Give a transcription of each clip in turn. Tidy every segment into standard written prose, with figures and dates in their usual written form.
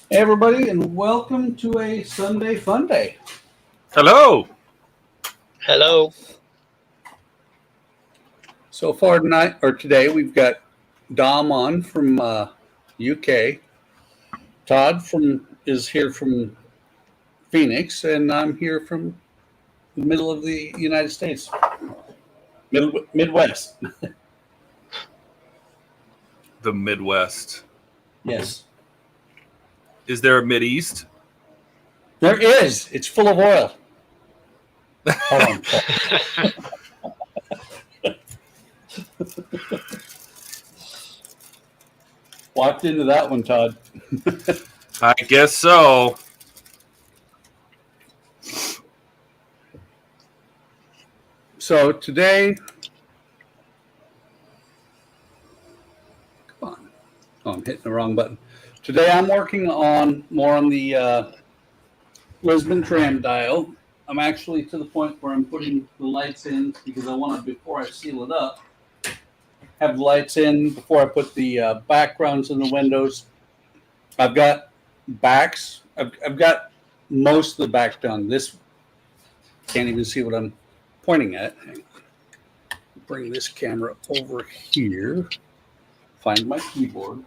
Hey everybody, and welcome to a Sunday Funday. Hello. Hello. So far tonight or today, we've got Dom on from UK. Todd is here from Phoenix, and I'm here from the middle of the United States, Midwest. The Midwest. Yes, Is there a Mideast? there is. It's full of oil. Hold on. Walked into that one, Todd. I guess so. So today, come on. Oh, I'm hitting the wrong button. Today I'm working on more on the Lisbon Tram dial. I'm actually to the point where I'm putting the lights in because I want to, before I seal it up, have the lights in before I put the backgrounds in the windows. I've got backs. I've got most of the back done. This can't even see what I'm pointing at. Bring this camera over here. Find my keyboard.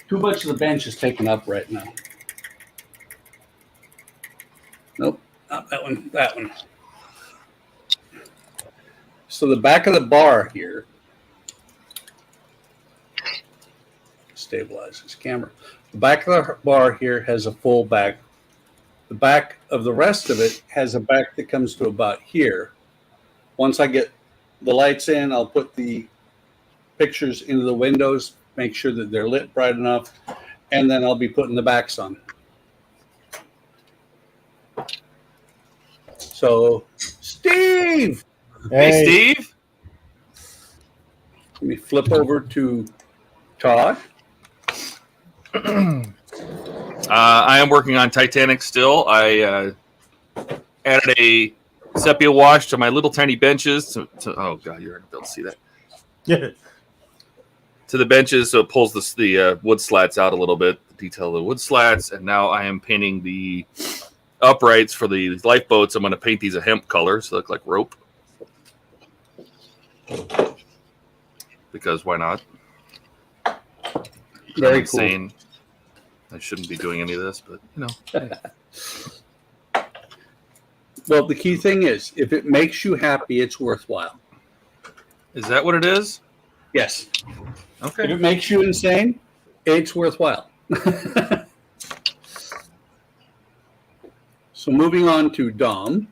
Too much of the bench is taken up right now. Nope, not that one, that one. So the back of the bar here, stabilize this camera. The back of the bar here has a full back. The back of the rest of it has a back that comes to about here. Once I get the lights in, I'll put the pictures into the windows, make sure that they're lit bright enough, and then I'll be putting the backs on. So, Steve! Hey, Steve. Let me flip over to Todd. I am working on Titanic still. I added a sepia wash to my little tiny benches. Oh, God, you're not going to be able to see that. Yeah. To the benches, so it pulls the wood slats out a little bit, the detail of the wood slats. And now I am painting the uprights for the lifeboats. I'm going to paint these a hemp color so they look like rope. Because why not? Very I'm insane. cool. I shouldn't be doing any of this, but you know. Well, the key thing is, if it makes you happy, it's worthwhile. Is that what it is? Yes. Okay. If it makes you insane, it's worthwhile. So moving on to Dom.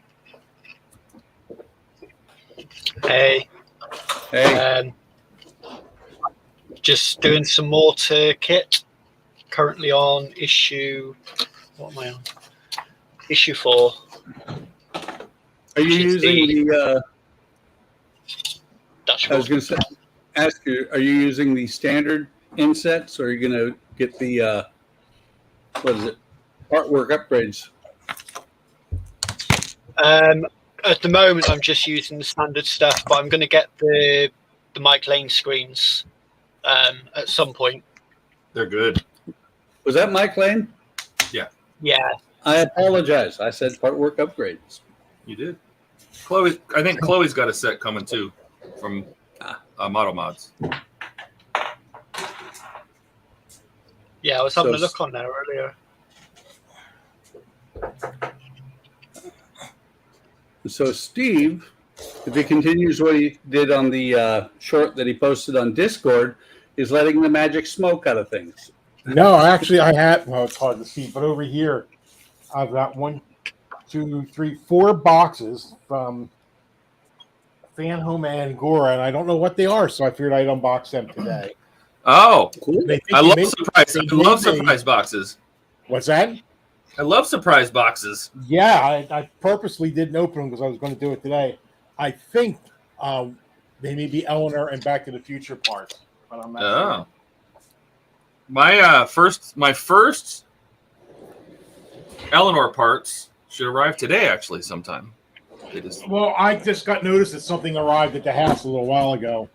Hey. Hey. Just doing some more to K.I.T.T. Currently on issue. What am I on? Issue 4. Are you using the? I was going to ask you, are you using the standard insets, or are you going to get the what is it? Artwork upgrades. At the moment, I'm just using the standard stuff, but I'm going to get the Mike Lane screens at some point. They're good. Was that Mike Lane? Yeah. Yeah. I apologize. I said artwork upgrades. You did. Chloe, I think Chloe's got a set coming too from Model Mods. Yeah, I was having a look on there earlier. So Steve, if he continues what he did on the short that he posted on Discord, is letting the magic smoke out of things. No, actually, I had. Well, it's hard to see, but over here, I've got 1, 2, 3, 4 boxes from Fanhome and Agora, and I don't know what they are, so I figured I'd unbox them today. Oh, cool! I love surprise. I love surprise boxes. What's that? I love surprise boxes. Yeah, I purposely didn't open them because I was going to do it today. I think they may be Eleanor and Back to the Future parts, but I'm not sure. My first Eleanor parts should arrive today, actually, sometime. Well, I just got notice that something arrived at the house a little while ago,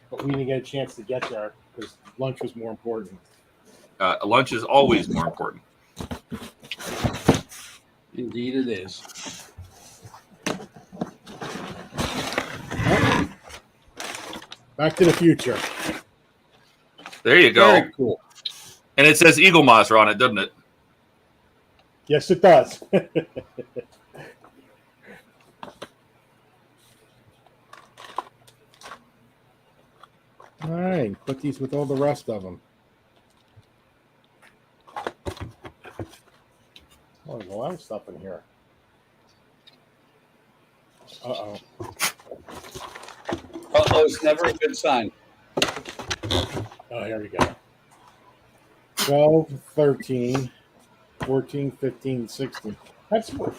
but we didn't get a chance to get there. because lunch was more important. Lunch is always more important. Indeed, it is. Back to the Future. There you go. Very cool. And it says Eaglemoss on it, doesn't it? Yes, it does. All right, put these with all the rest of them. Oh, there's a lot of stuff in here. Uh-oh. Uh-oh, it's never a good sign. Oh, here we go. 12, 13, 14, 15, 16. That's what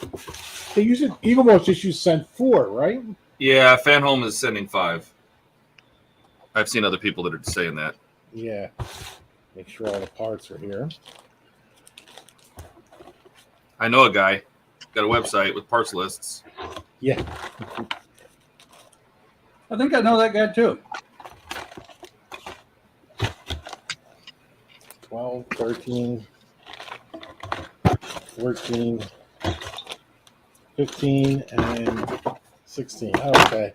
they use it. Eaglemoss just used sent 4, right? Yeah, Fanhome is sending 5. I've seen other people that are saying that. Yeah. Make sure all the parts are here. I know a guy. Got a website with parts lists. Yeah. I think I know that guy too. 12, 13, 14, 15, and 16. Okay.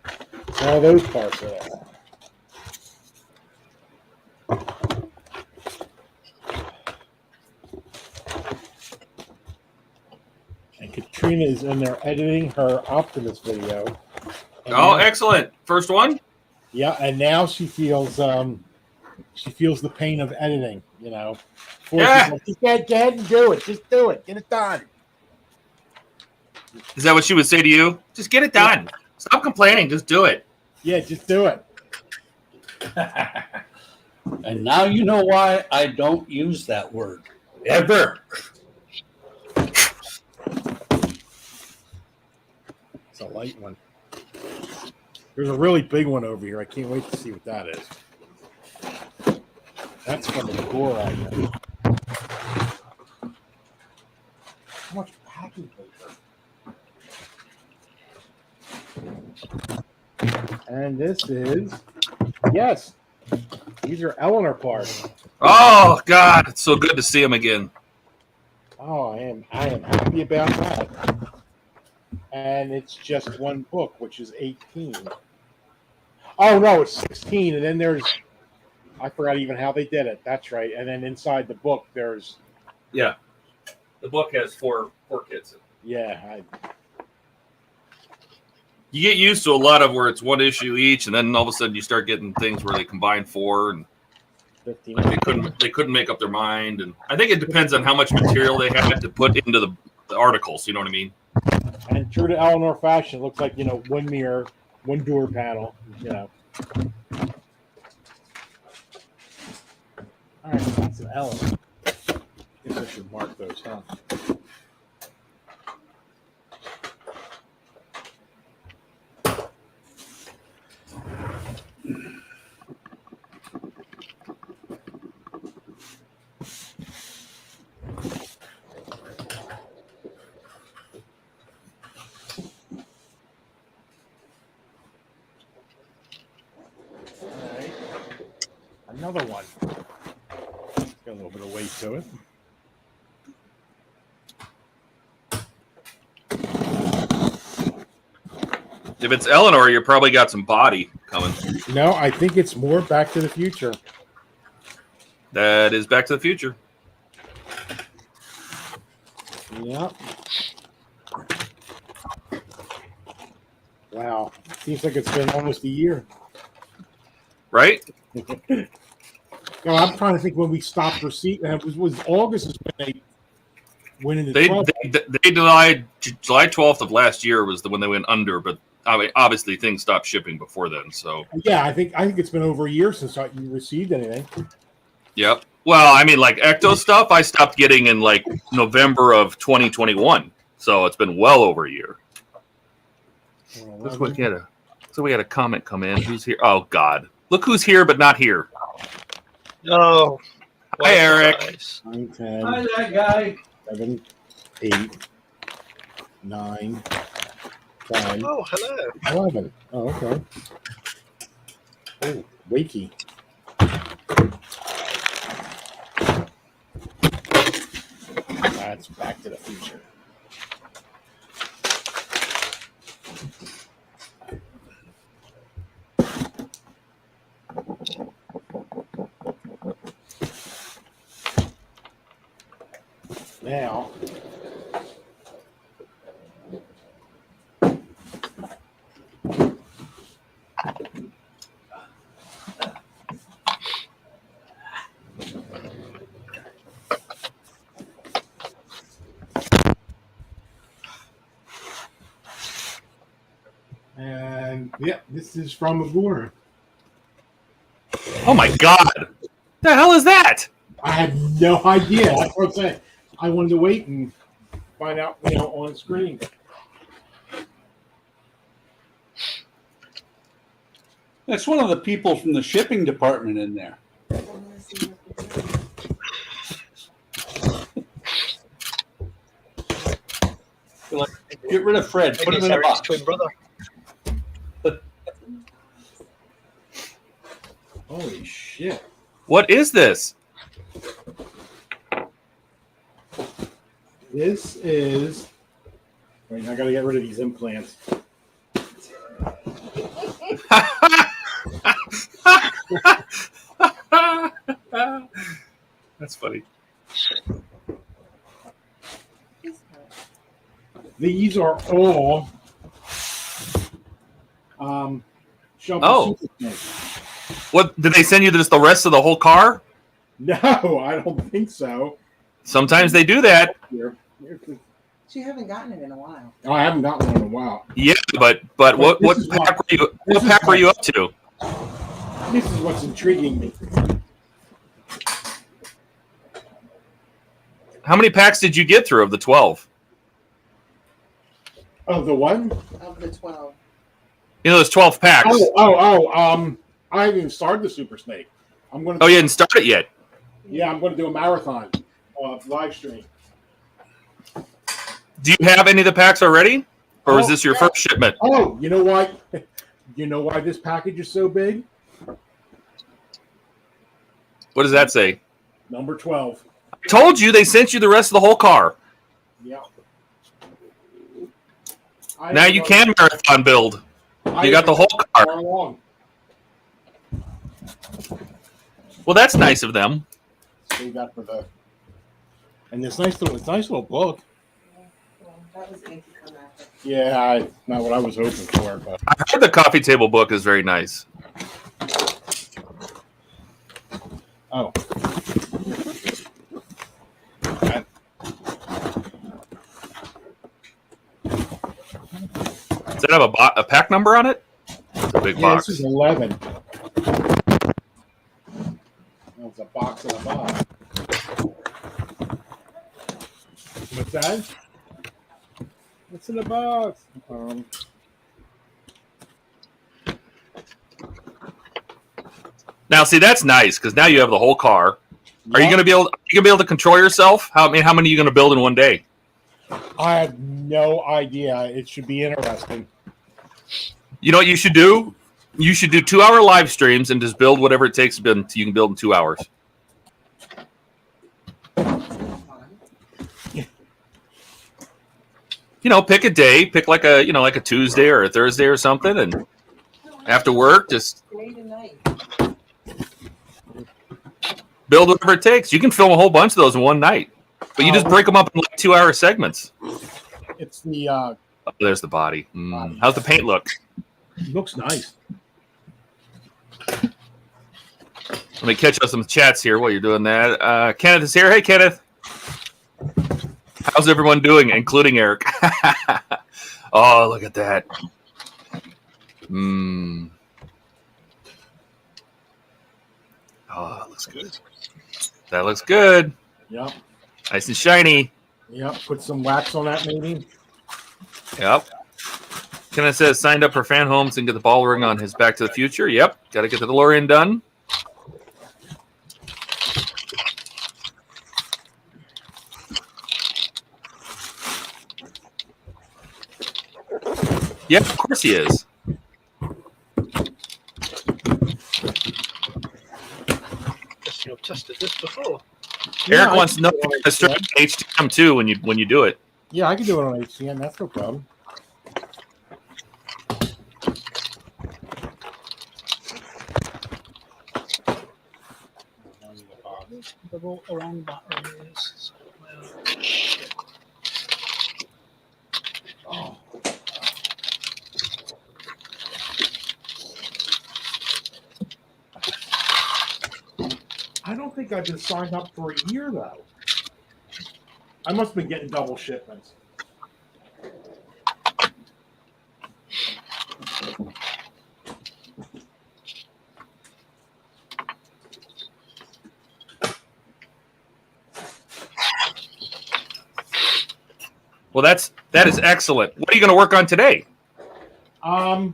So all those parts are there. And Katrina is in there editing her Optimus video. And Oh, now, excellent. First one? yeah, and now she feels the pain of editing, you know. Yeah. Just go ahead and do it. Just do it. Get it done. Is that what she would say to you? Just get it done. Stop complaining. Just do it. Yeah, just do it. And now you know why I don't use that word. Ever. It's a light one. There's a really big one over here. I can't wait to see what that is. That's from Agora, I think. How much packing paper? And this is, yes, these are Eleanor parts. Oh, God. It's so good to see him again. Oh, I am happy about that. And it's just one book, which is 18. Oh no, it's 16, and then there's, I forgot even how they did it. That's right. And then inside the book, there's, Yeah. The book has four kits. yeah, You get used to a lot of where it's one issue each, and then all of a sudden you start getting things where they combine 4, and 15. like they couldn't make up their mind. And I think it depends on how much material they had to put into the articles. You know what I mean? And true to Eleanor fashion, it looks like, you know, one mirror, one door panel, you know. All right, that's an Eleanor. I guess I should mark those, huh? Another one. It's got a little bit of weight to it. If it's Eleanor, you probably got some body coming. No, I think it's more Back to the Future. That is Back to the Future. Yep. Wow. Seems like it's been almost a year. Right? No, I'm trying to think when we stopped receipt. And it was August is when they went into trouble. They July 12th of last year was when they went under, but I mean, obviously things stopped shipping before then. So Yeah, I think it's been over a year since you received anything. Yep. Well, I mean, like Ecto stuff, I stopped getting in like November of 2021. So it's been well over a year. So we had a comment come in. Who's here? Oh God! Look who's here, but not here. Oh, Hi, Eric. Nice. 9, 10, Hi, that guy. 7, 8, 9, 10, Oh, hello. 11. Oh, okay. Oh, wakey. That's Back to the Future. Now, and yeah, this is from Agora. Oh my god! The hell is that? I had no idea. That's what I'm saying. I wanted to wait and find out, on screen. That's one of the people from the shipping department in there. Get rid of Fred. Put him in a box. Twin brother. Holy shit. What is this? This is. Wait, I gotta get rid of these implants. That's funny. These are all Oh. What did they send you? Just the rest of the whole car? No, I don't think so. Sometimes they do that. Here. So you haven't gotten it in a while. Oh, I haven't gotten one in a while. Yeah, but what this is pack what- were you? this What is pack were what- you up to? This is what's intriguing me. How many packs did you get through of the 12? Oh, the one? Of the 12. You know, there's 12 packs. I haven't even started the Super Snake. I'm gonna. Oh, you didn't start it yet. Yeah, I'm gonna do a marathon live stream. Do you have any of the packs already, or is Oh, this your yeah. first shipment? Oh, you know what? You know why this package is so big? What does that say? Number 12. I told you they sent you the rest of the whole car. Yeah. Now you can marathon build. You got the whole car. Long. Well, that's nice of them. Save that for the. And this nice little book. Well, that was anticlimactic. Yeah, not what I was hoping for, but I heard the coffee table book is very nice. oh. Does it have a pack number on it? It's a big Yeah, box. this is 11. It's a box and a box. What's that? What's in the box? Now, see, that's nice because now you have the whole car. Are you Yeah. going to be able? Are you going to be able to control yourself? How many are you going to build in one day? I have no idea. It should be interesting. You know what you should do? You should do 2-hour live streams and just build whatever it takes to build. You can build in 2 hours. You know, pick a day. Pick like a Tuesday or a Thursday or something, and after work, just Day to night. build whatever it takes. You can film a whole bunch of those in one night, but you just break them up in like 2-hour segments. It's the Oh, there's the body. How's the paint look? looks nice. Let me catch up some chats here while you're doing that. Kenneth is here. Hey, Kenneth. How's everyone doing, including Eric? Oh, look at that. Oh, that looks good. That looks good. Yep. Nice and shiny. Yep. Put some wax on that, maybe. Yep. Kenneth says signed up for Fanhomes and get the ball ring on his Back to the Future. Yep. Got to get the DeLorean done. Yep, of course he is. tested this before. Eric I wants can no do it on HTM too when you do it. Yeah, I can do it on HTM. That's no problem. Double around batteries. Oh. I don't think I've been signed up for a year though. I must have been getting double shipments. Well, that is excellent. What are you going to work on today? I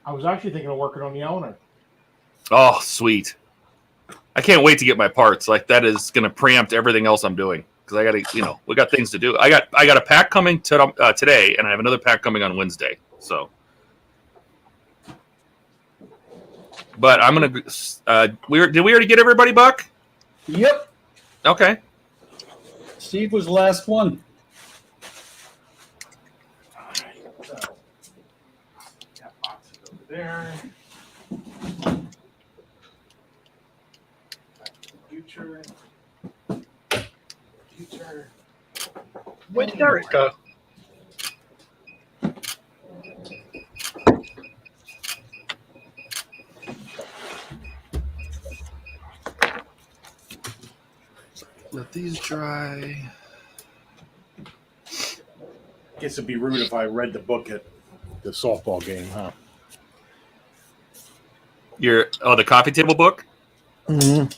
was actually thinking of working on the Eleanor. Oh, sweet. I can't wait to get my parts. Like, that is going to preempt everything else I'm doing because I got to, we got things to do. I got a pack coming today, and I have another pack coming on Wednesday. So, but I'm gonna. Did we already get everybody, Buck? Yep. Okay. Steve was the last one. So, got boxes over there. Future. Where did Eric go? Let these dry. Guess it'd be rude if I read the book at the softball game, huh? The coffee table book? Mm-hmm.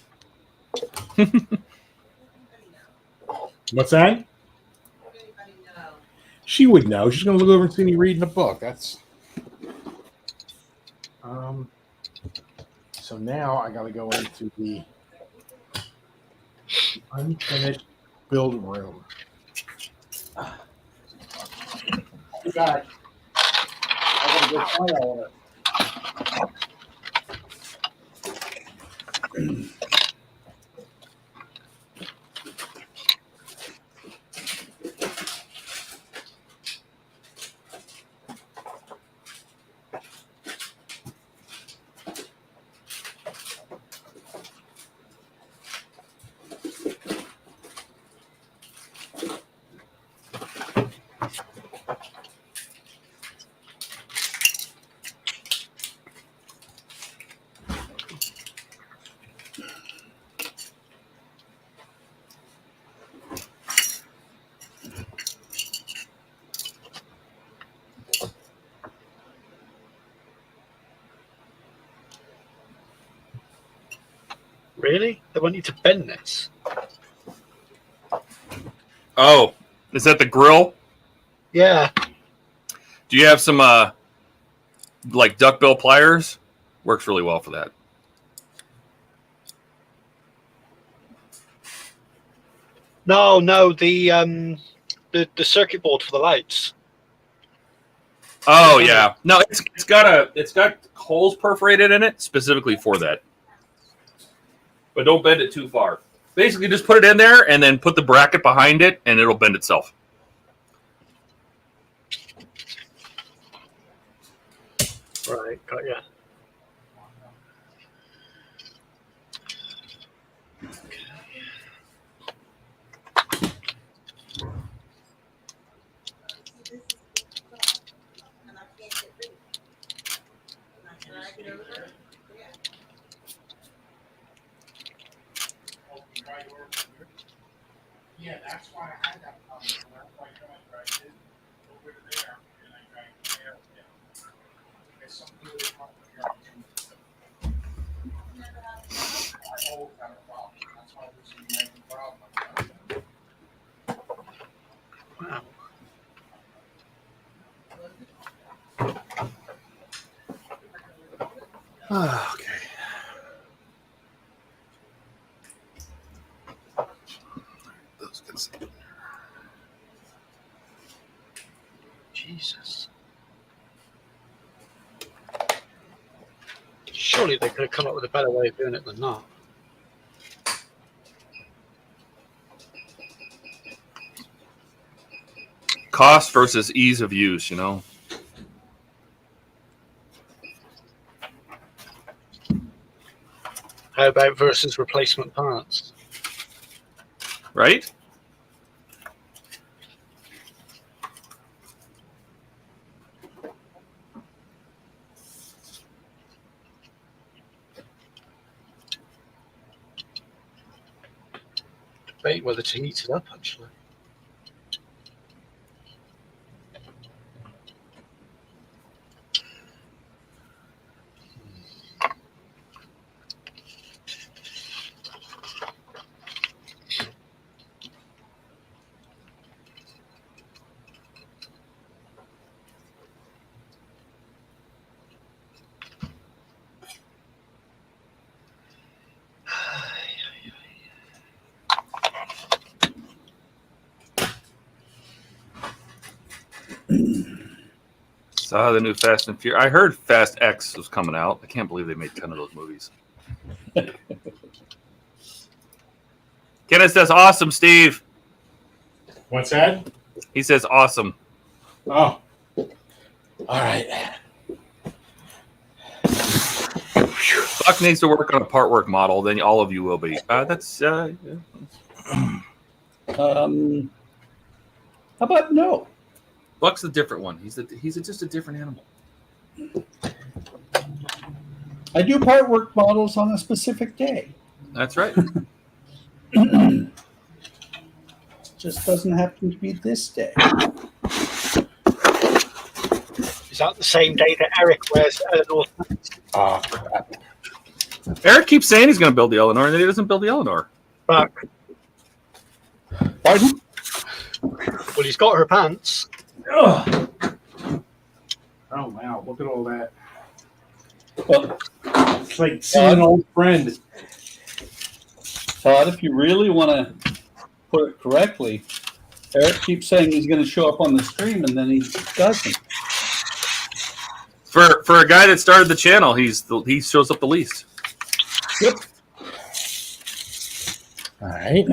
What's that? She would know. She's gonna look over and see me reading the book. That's so now I gotta go into the unfinished build room. Be back. I gotta go find all of it. Really? They want you to bend this? Oh, is that the grill? Yeah. Do you have some like duckbill pliers? Works really well for that. No, the circuit board for the lights. Oh yeah, no, it's got holes perforated in it specifically for that. But don't bend it too far. Basically, just put it in there and then put the bracket behind it, and it'll bend itself. Right, got ya. Yeah, that's why I had that problem. That's why I did over to there and I tried to there. There's some good I always have a problem. That's why this is making a problem. Wow. Okay. Those guys. Jesus. Surely they could have come up with a better way of doing it than that. cost versus ease of use, you know. How about versus replacement parts? Right? Debate whether to heat it up, actually. Saw the new Fast and Furious. I heard Fast X was coming out. I can't believe they made 10 of those movies. Kenneth says, awesome, Steve. What's that? He says, awesome. Oh. All right. Buck needs to work on a part work model, then all of you will be. That's How about no? Buck's a different one. He's just a different animal. I do part work models on a specific day. That's right. Just doesn't happen to be this day. Is that the same day that Eric wears Eleanor? Oh, crap. Eric keeps saying he's going to build the Eleanor, and then he doesn't build the Eleanor. But, Pardon? well, he's got her pants. Ugh. Oh, wow. Look at all that. Well, It's like seeing an old friend. Todd, if you really want to put it correctly, Eric keeps saying he's going to show up on the stream, and then he doesn't. For a guy that started the channel, he shows up the least. Yep. All right.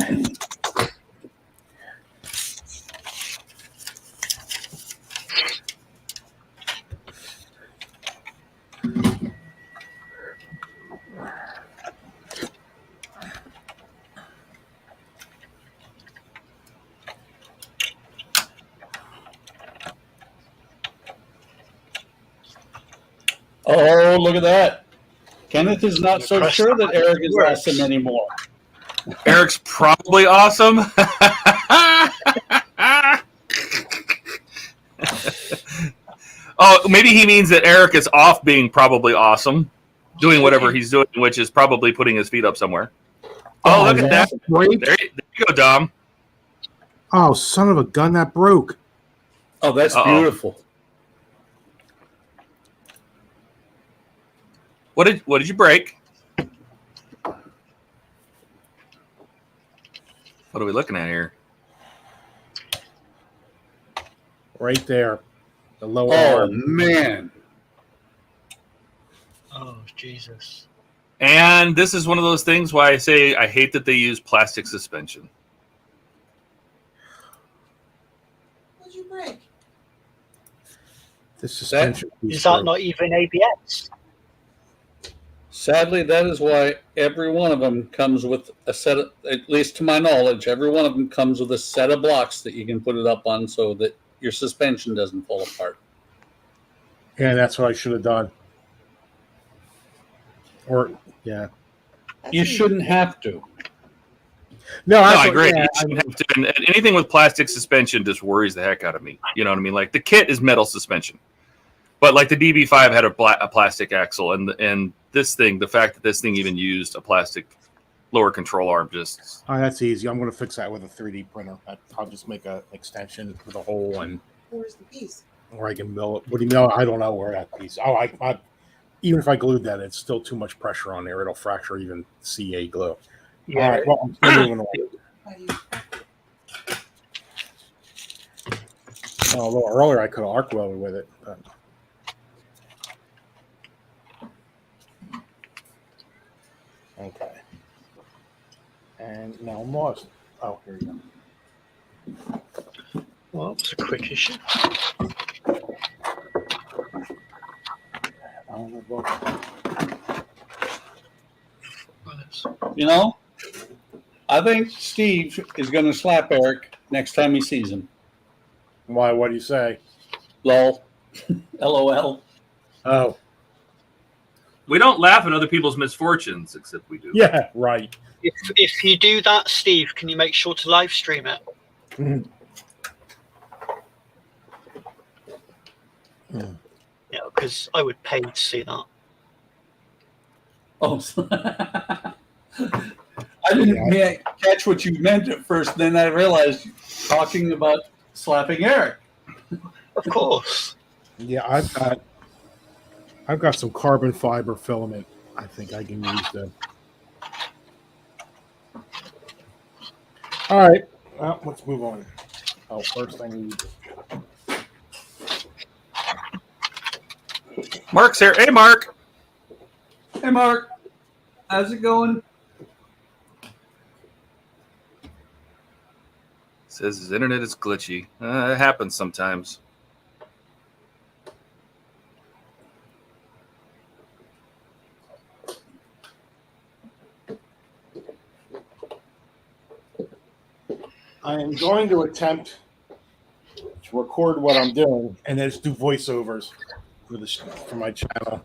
Oh, look at that. Kenneth is not so sure that Eric is awesome anymore. Eric's probably awesome. Oh, maybe he means that Eric is off being probably awesome, doing whatever he's doing, which is probably putting his feet up somewhere. Oh, look at that. There you go, Dom. Oh, son of a gun, that broke. Oh, that's beautiful. What did you break? What are we looking at here? Right there. The lower Oh, arm. man. Oh, Jesus. And this is one of those things why I say I hate that they use plastic suspension. What'd you break? The suspension. Is that not even ABS? Sadly, that is why every one of them comes with a set of, at least to my knowledge, every one of them comes with a set of blocks that you can put it up on so that your suspension doesn't fall apart. Yeah, that's what I should have done. Or, yeah. You shouldn't have to. No, I agree. Yeah, You shouldn't have to- and anything with plastic suspension just worries the heck out of me. You know what I mean? Like the kit is metal suspension, but like the DB5 had a plastic axle, and this thing, the fact that this thing even used a plastic lower control arm, just oh, that's easy. I'm going to fix that with a 3D printer. I'll just make an extension with a hole, and Where's the piece? or I can mill it. What do you mill? I don't know where that piece. Oh, I even if I glued that, it's still too much pressure on there. It'll fracture even CA glue. Yeah. All right. Well, I'm still moving on. How do you? Oh, a little earlier, I could have arc welded with it. But. Okay. And now I'm lost. Oh, here you go. Well, that was a quick issue. You know, I think Steve is going to slap Eric next time he sees him. Why? What do you say? Lol. LOL. Oh, We don't laugh at other people's misfortunes, except we do. yeah, right. If you do that, Steve, can you make sure to live stream it? Mhm. Yeah, because I would pay to see that. Oh, I didn't catch what you meant at first. Then I realized talking about slapping Eric. Of course. Yeah, I've got some carbon fiber filament. I think I can use them. All right. Well, let's move on. Oh, first I need. Mark's here. Hey, Mark. Hey, Mark. How's it going? Says his internet is glitchy. It happens sometimes. I am going to attempt to record what I'm doing and then just do voiceovers for my channel.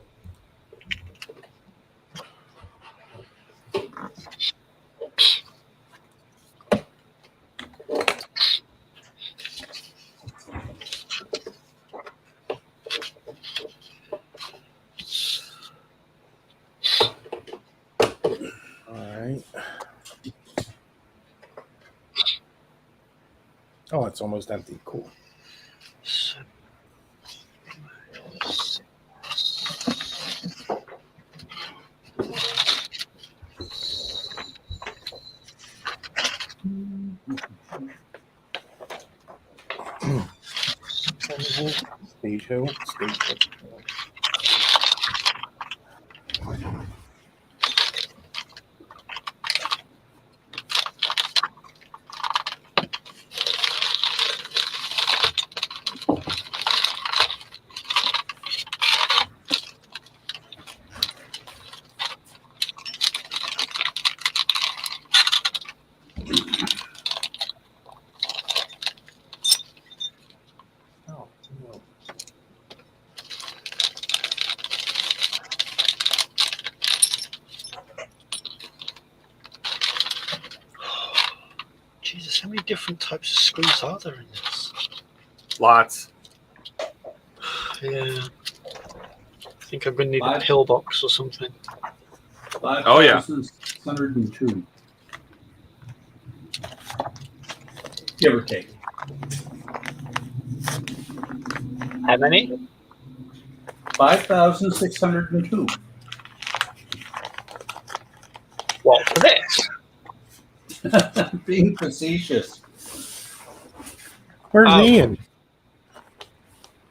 Oh, it's almost empty. Cool. Stage show. Jesus, how many different types of screws are there in this? Lots. Yeah. I think I'm going to need a pillbox or something. Oh, yeah. 5,602. Give or take. How many? 5,602. What, for this? Being facetious. Where's Ian?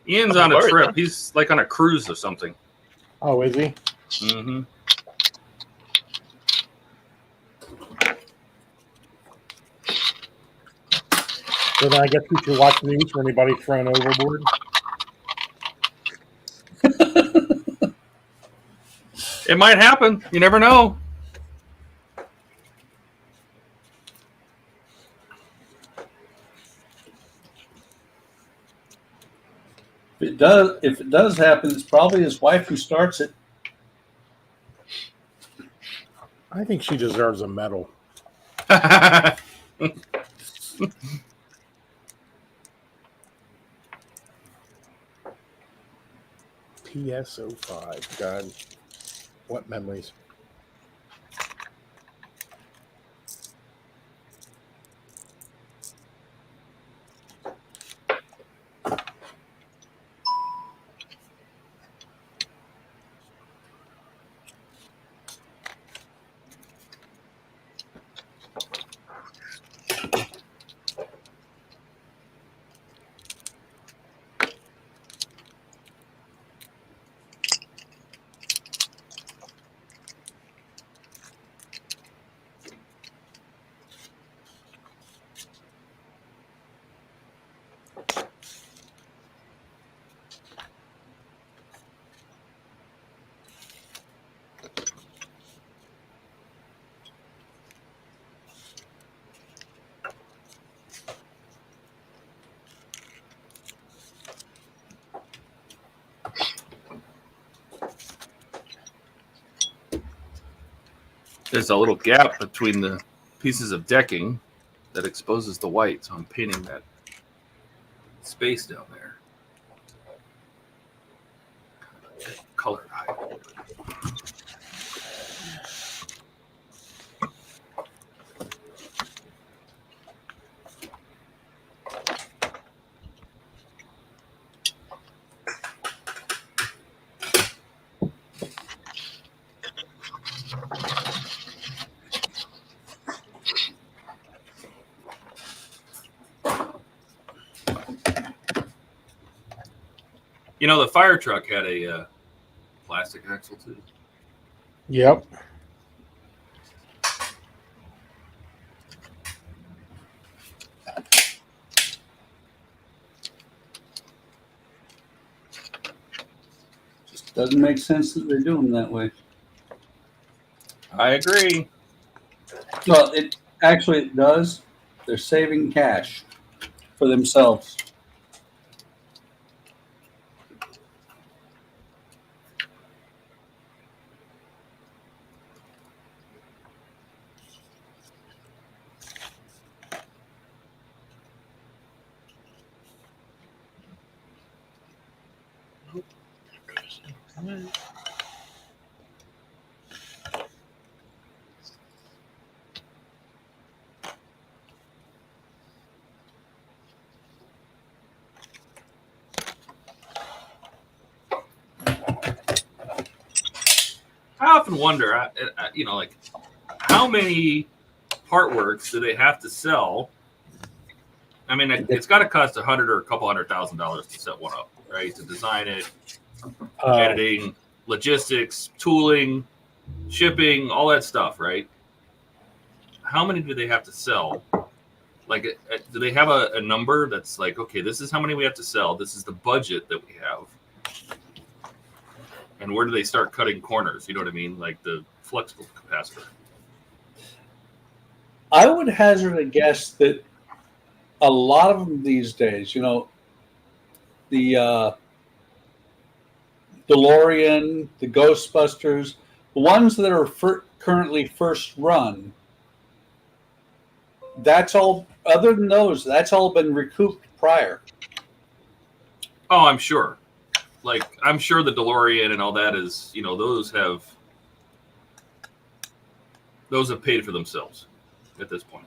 Ian's on a trip. He's like on a cruise or something. Oh, is he? Mm-hmm. So then I guess we should watch news for anybody thrown overboard. It might happen. You never know. If it does happen, it's probably his wife who starts it. I think she deserves a medal. PS05. God, what memories. There's a little gap between the pieces of decking that exposes the white, so I'm painting that space down there. Color high. You know, the fire truck had a plastic axle too. Yep. Just doesn't make sense that they do them that way. I agree. Well, it actually does. They're saving cash for themselves. I often wonder, you know, like how many part works do they have to sell? I mean, it's got to cost $100 or a couple $100,000 to set one up, right? To design it, editing, logistics, tooling, shipping, all that stuff, right? How many do they have to sell? Like, do they have a number that's like, okay, this is how many we have to sell. This is the budget that we have. And where do they start cutting corners? You know what I mean? Like the flexible capacitor. I would hazard a guess that a lot of them these days, you know, the DeLorean, the Ghostbusters, the ones that are currently first run, that's all, other than those, that's all been recouped prior. Oh, I'm sure. Like, I'm sure the DeLorean and all that is, you know, those have paid for themselves at this point.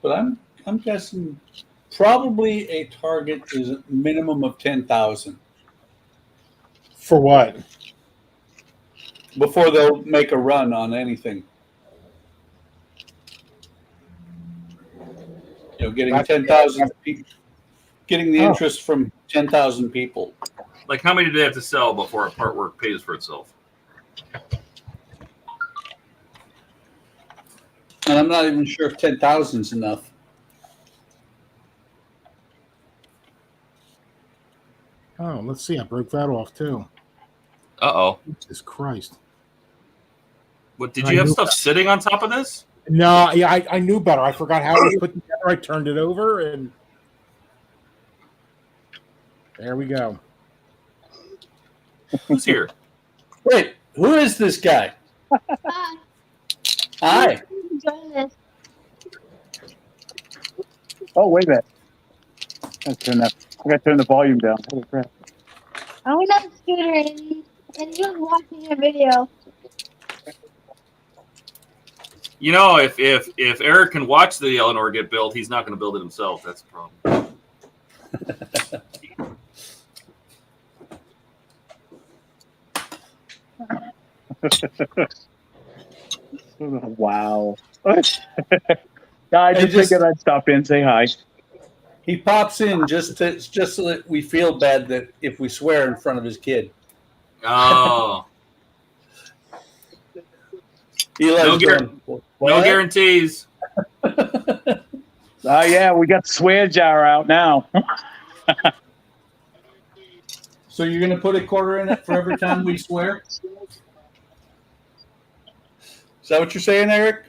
But I'm guessing probably a target is a minimum of 10,000 For what? before they'll make a run on anything. You know, getting 10,000 people, getting the interest from 10,000 people. Like, how many do they have to sell before a part work pays for itself? And I'm not even sure if 10,000 is enough. Oh, let's see. I broke that off too. Uh-oh. Jesus Christ. What, did you have stuff sitting on top of this? No, yeah, I knew better. I forgot how it was put together. I turned it over, and there we go. Who's here? Wait, who is this guy? Hi. Hi. Join us. Oh, wait a minute. I gotta turn the volume down. Holy crap. I went on Scooter and he was watching a video. You know, if Eric can watch the Eleanor get built, he's not going to build it himself. That's the problem. Wow. Yeah, I just figured I'd stop in and say hi. He pops in just so that we feel bad that if we swear in front of his kid. Oh. He loves no guarantees. Yeah, we got the swear jar out now. So you're going to put a quarter in it for every time we swear? Is that what you're saying, Eric?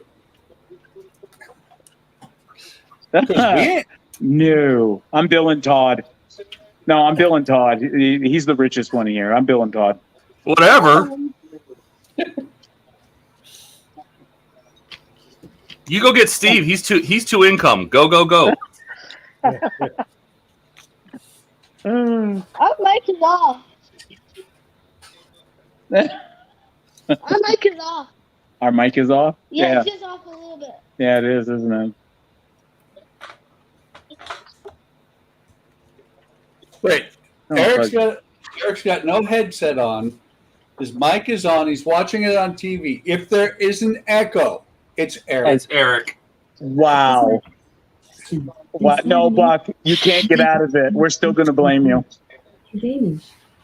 No, I'm Bill and Todd. No, I'm Bill and Todd. He's the richest one here. I'm Bill and Todd. Whatever. You go get Steve. He's two income. Go. Our mic is off. Our mic is off. Our mic is off? Yeah, it's just off a little bit. Yeah, it is, isn't it? Wait, Oh, Eric's got no headset on. His mic is on. He's watching it on TV. If there is an echo, it's Eric. It's Eric. Wow. What? No, Buck, you can't get out of it. We're still going to blame you.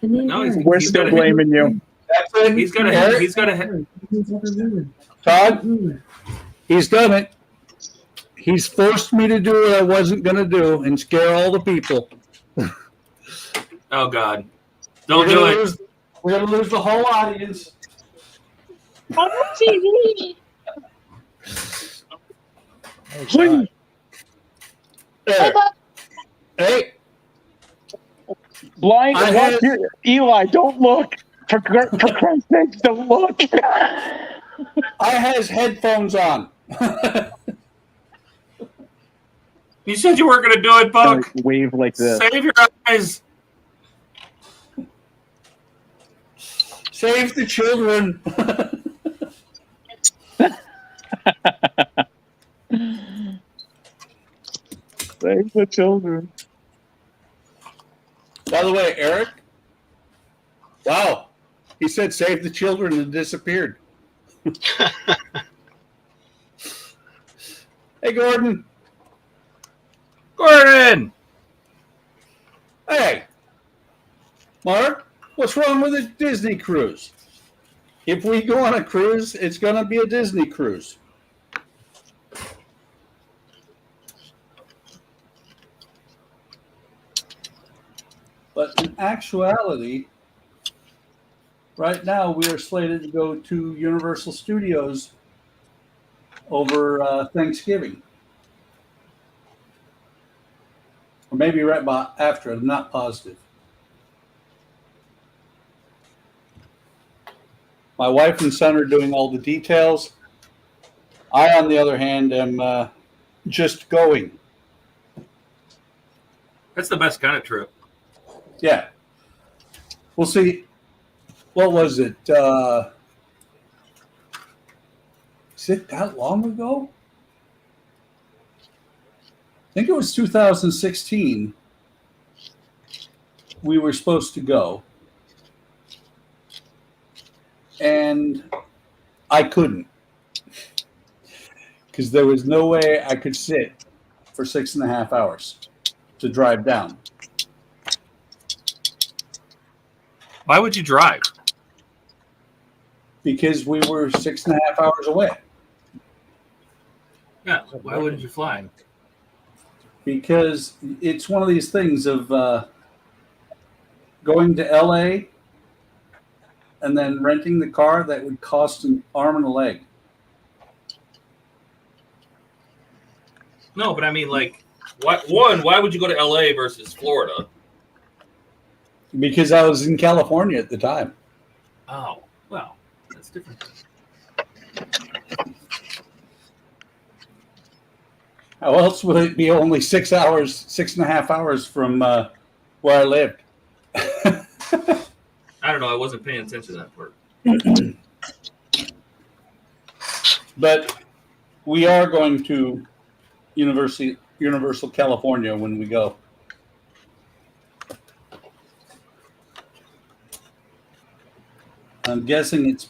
No, We're still blaming you. That's it. He's got a. Todd, he's done it. He's forced me to do what I wasn't going to do and scare all the people. Oh God! Don't do it. We're going to lose the whole audience. On TV. Please. There. Hey, Blind. I Watch had- your, Eli, don't look. For Christ's sake, don't look. I has headphones on. You said you weren't going to do it, Buck. Wave like this. Save your eyes. Save the children. Save the children. By the way, Eric, wow, he said save the children and disappeared. Hey, Gordon. Gordon. Hey, Mark, what's wrong with a Disney cruise? If we go on a cruise, it's going to be a Disney cruise. But in actuality, right now we are slated to go to Universal Studios over Thanksgiving. Or maybe right after, I'm not positive. My wife and son are doing all the details. I, on the other hand, am just going. That's the best kind of trip. Yeah. We'll see. What was it? Is it that long ago? I think it was 2016. We were supposed to go. And I couldn't. Because there was no way I could sit for 6.5 hours to drive down. Why would you drive? Because we were 6.5 hours away. Yeah. Why wouldn't you fly? Because it's one of these things of going to LA and then renting the car that would cost an arm and a leg. No, but I mean, like, why would you go to LA versus Florida? Because I was in California at the time. Oh, well, that's different. How else would it be only 6 hours, 6.5 hours from where I lived? I don't know. I wasn't paying attention to that part. But we are going to Universal California when we go. I'm guessing it's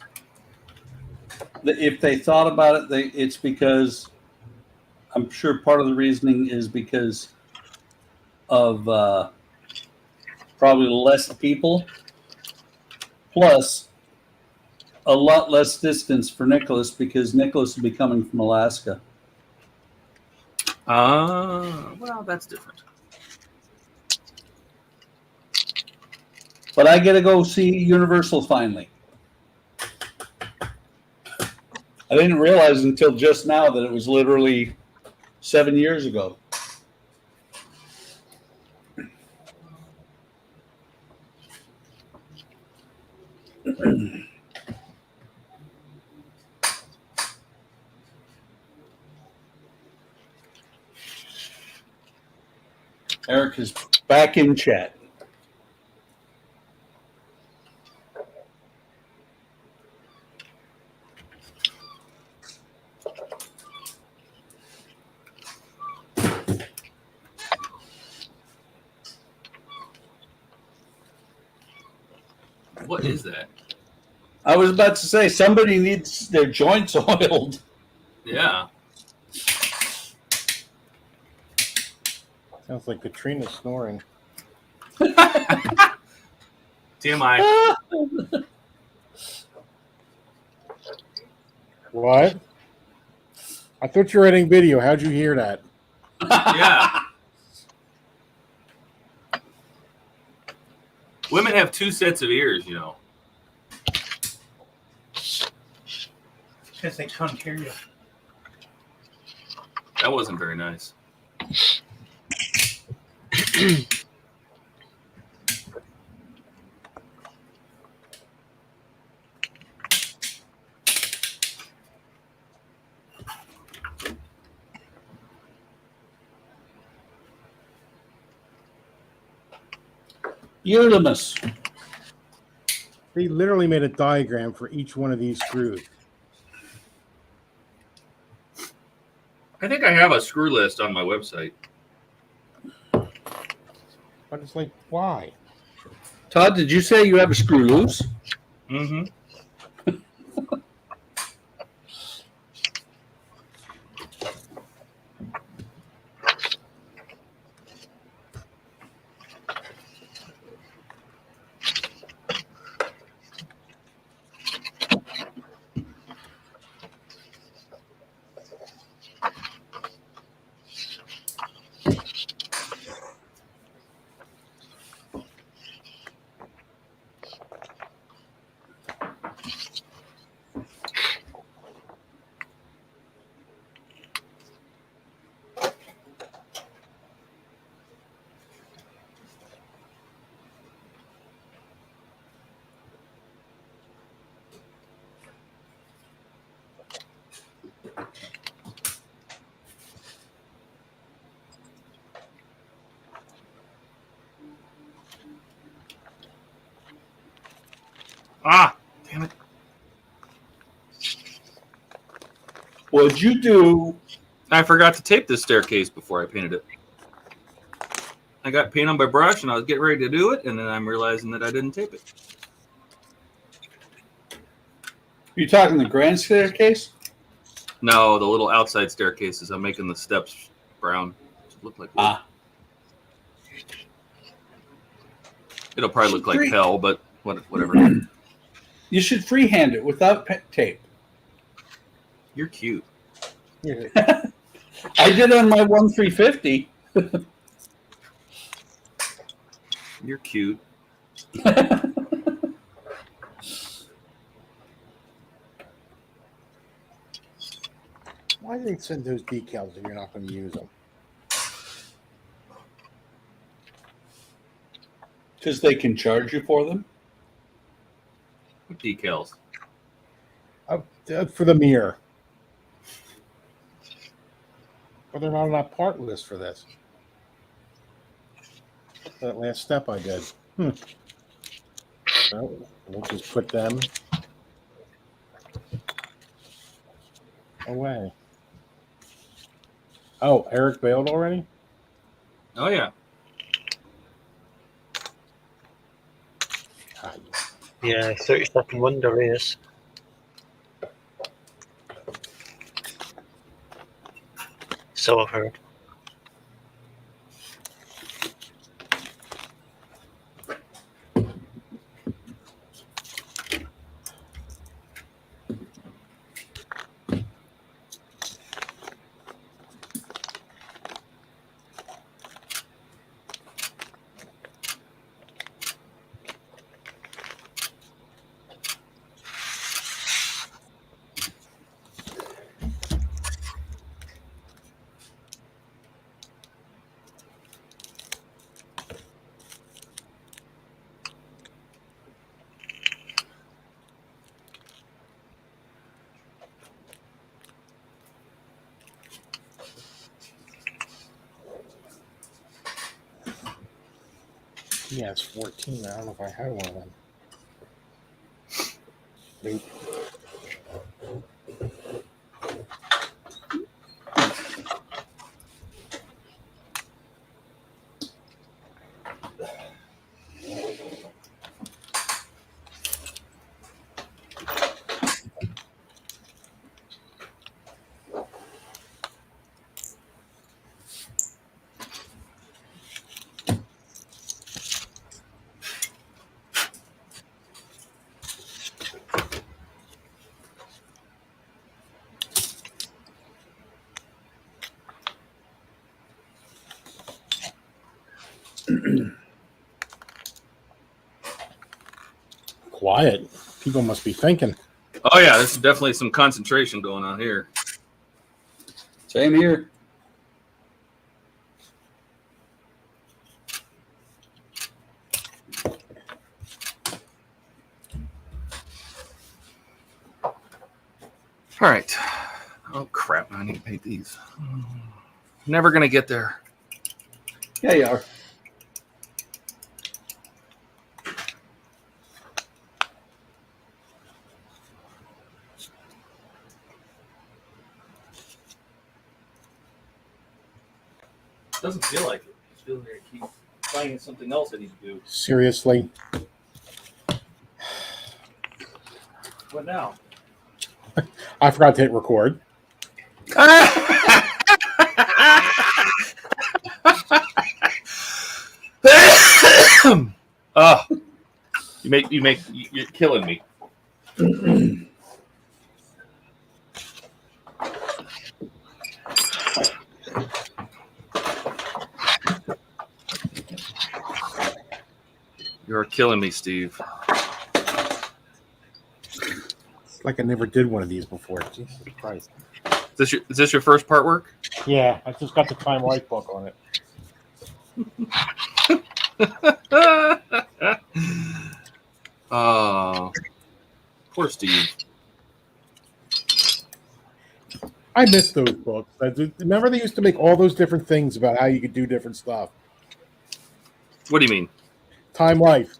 if they thought about it, it's because I'm sure part of the reasoning is because of probably less people, plus a lot less distance for Nicholas because Nicholas will be coming from Alaska. Well, that's different. But I get to go see Universal finally. I didn't realize until just now that it was literally 7 years ago. Eric is back in chat. What is that? I was about to say somebody needs their joints oiled. Yeah. Sounds like Katrina snoring. TMI. What? I thought you were editing video. How'd you hear that? Yeah. Women have two sets of ears, you know. Because they can't hear you. That wasn't very nice. Eaglemoss. They literally made a diagram for each one of these screws. I think I have a screw list on my website. But it's like, why? Todd, did you say you have a screw loose? Mm-hmm. Ah, damn it. What'd you do? I forgot to tape this staircase before I painted it. I got paint on my brush and I was getting ready to do it, and then I'm realizing that I didn't tape it. You talking the grand staircase? No, the little outside staircases. I'm making the steps brown. Look like wood. It'll probably look like hell, but whatever. You should freehand it without tape. You're cute. I did on my 1-350. You're cute. Why do they send those decals if you're not going to use them? Because they can charge you for them. What decals? For the mirror. But they're not on that part list for this. That last step I did. So we'll just put them away. Oh, Eric bailed already? Oh, yeah. Yeah, 30-second wonder is. So I've heard. Yeah, it's 14. I don't know if I had one of them. Nope. Quiet. People must be thinking. Oh yeah, there's definitely some concentration going on here. Same here. All right. Oh crap! I need to paint these. Never gonna get there. Yeah, you are. Doesn't feel like it. It feels like I keep finding something else I need to do. Seriously. What now? I forgot to hit record. Oh, you're killing me. You're killing me, Steve. It's like I never did one of these before. Jesus Christ. Is this your first part work? Yeah, I just got the Time Life book on it. Oh, poor Steve. I miss those books. Remember they used to make all those different things about how you could do different stuff. What do you mean? Time Life.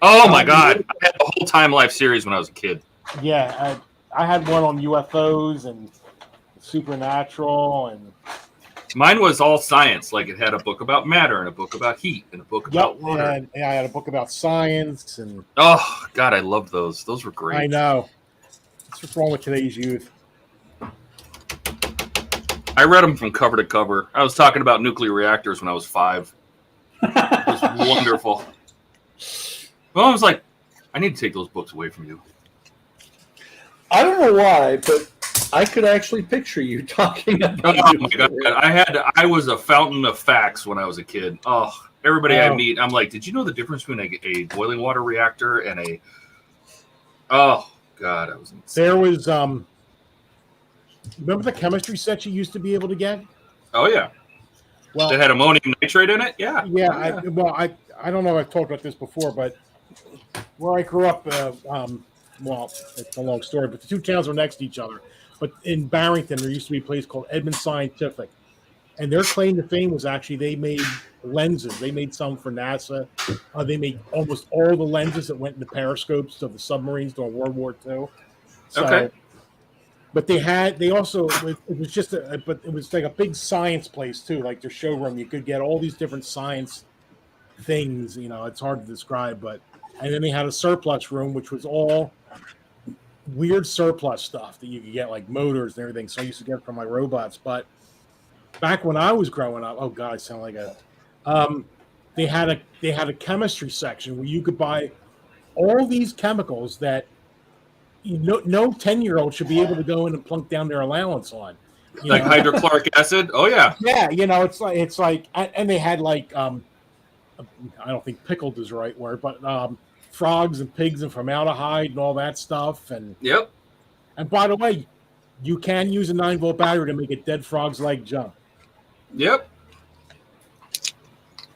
Oh my God! I had the whole Time Life series when I was a kid. Yeah, I had one on UFOs and supernatural, and mine was all science. Like it had a book about matter and a book about heat and a book about water. And I had a book about science and. Oh God, I loved those. Those were great. I know. That's what's wrong with today's youth. I read them from cover to cover. I was talking about nuclear reactors when I was 5. It was wonderful. Well, I was like, I need to take those books away from you. I don't know why, but I could actually picture you talking about. Oh my God, I was a fountain of facts when I was a kid. Oh, everybody I meet, I'm like, did you know the difference between a boiling water reactor and a? Oh God, I was insane. There was remember the chemistry sets you used to be able to get? Oh yeah. Well, that had ammonium nitrate in it. Yeah. Yeah. Oh, yeah. I don't know if I've talked about this before, but where I grew up, well, it's a long story, but the two towns were next to each other. But in Barrington, there used to be a place called Edmund Scientific, and their claim to fame was actually they made lenses. They made some for NASA. They made almost all the lenses that went into periscopes of the submarines during World War II. So, okay. But it was like a big science place too, like their showroom. You could get all these different science things. You know, it's hard to describe, and then they had a surplus room, which was all weird surplus stuff that you could get, like motors and everything. So I used to get it from my robots. But back when I was growing up, oh God, I sound like a. They had a chemistry section where you could buy all these chemicals that no 10-year-old should be able to go in and plunk down their allowance on. Like hydrochloric acid. Oh yeah. Yeah, it's like, and they had like I don't think pickled is the right word, but frogs and pigs and formaldehyde and all that stuff. And yep. And by the way, you can use a 9-volt battery to make a dead frog's leg jump. Yep.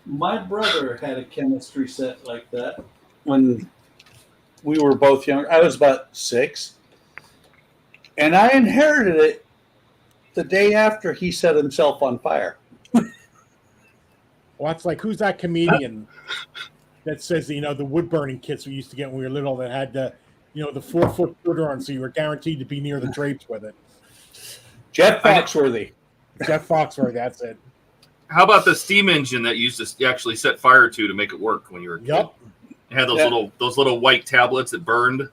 My brother had a chemistry set like that when we were both young. I was about 6. And I inherited it the day after he set himself on fire. Well, it's like, who's that comedian that says, the wood burning kits we used to get when we were little that had the 4-foot footer on, so you were guaranteed to be near the drapes with it. Jeff Foxworthy. Jeff Foxworthy, that's it. How about the steam engine that you used to actually set fire to make it work when you were a kid? Yep. It had those little white tablets that burned.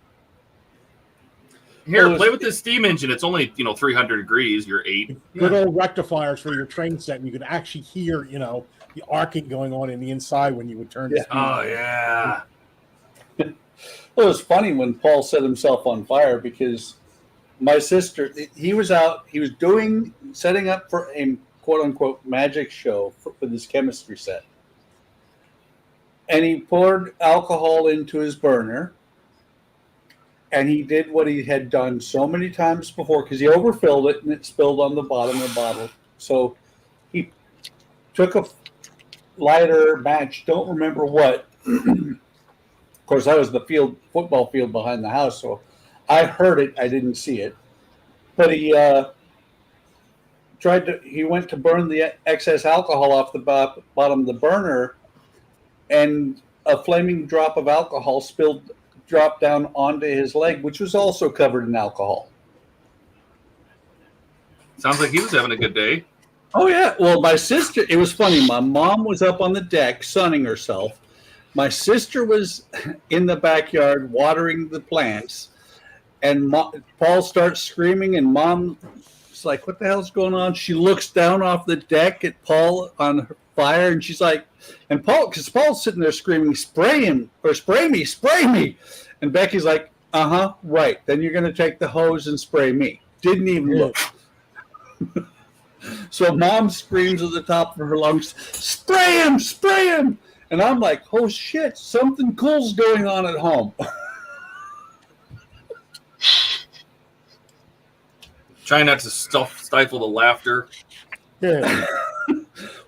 Here, play with this steam engine. It's only 300 degrees. You're 8. Good old rectifiers for your train set, and you could actually hear the arcing going on in the inside when you would turn. Yeah. Oh yeah. Well, it was funny when Paul set himself on fire because my sister, he was setting up for a quote unquote magic show for this chemistry set. And he poured alcohol into his burner. And he did what he had done so many times before because he overfilled it and it spilled on the bottom of the bottle. So he took a lighter match, don't remember what. Of course, that was the football field behind the house. So I heard it. I didn't see it. But he went to burn the excess alcohol off the bottom of the burner, and a flaming drop of alcohol dropped down onto his leg, which was also covered in alcohol. Sounds like he was having a good day. Oh, yeah. Well, my sister, it was funny. My mom was up on the deck sunning herself. My sister was in the backyard watering the plants. And Paul starts screaming, and Mom's like, what the hell's going on? She looks down off the deck at Paul on her fire, and she's like, and because Paul's sitting there screaming, spray him, or spray me. And Becky's like, right. Then you're going to take the hose and spray me. Didn't even look. So Mom screams at the top of her lungs, spray him. And I'm like, oh shit, something cool's going on at home. Trying not to stifle the laughter. Yeah.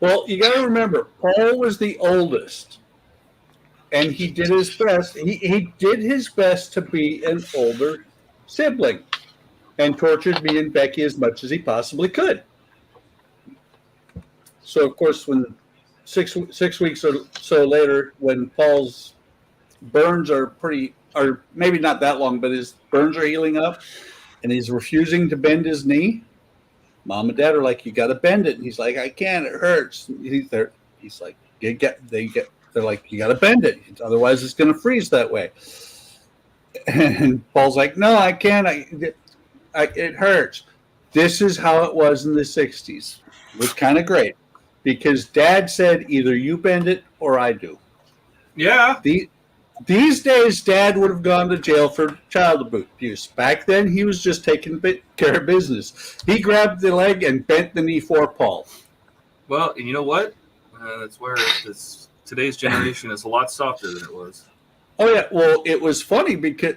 Well, you got to remember, Paul was the oldest, and he did his best. He did his best to be an older sibling, and tortured me and Becky as much as he possibly could. So, of course, when six weeks or so later, when Paul's burns are maybe not that long, but his burns are healing up, and he's refusing to bend his knee. Mom and Dad are like, you got to bend it. And he's like, I can't, it hurts. He's like, they're like, you got to bend it. Otherwise it's going to freeze that way. And Paul's like, no, I can't. It hurts. This is how it was in the 60s. It was kind of great because Dad said either you bend it or I do. Yeah. These days, Dad would have gone to jail for child abuse. Back then, he was just taking care of business. He grabbed the leg and bent the knee for Paul. Well, and you know what? That's where today's generation is a lot softer than it was. Oh, yeah. Well, it was funny because,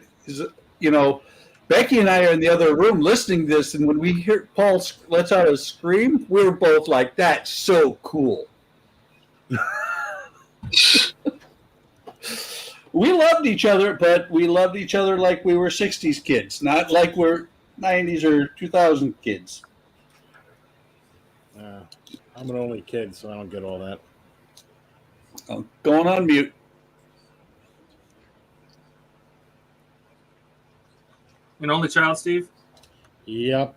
Becky and I are in the other room listening to this, and when we hear Paul lets out a scream, we were both like, that's so cool. We loved each other, but we loved each other like we were 60s kids, not like we're 90s or 2000 kids. I'm an only kid, so I don't get all that. Oh, going on mute. An only child, Steve? Yep.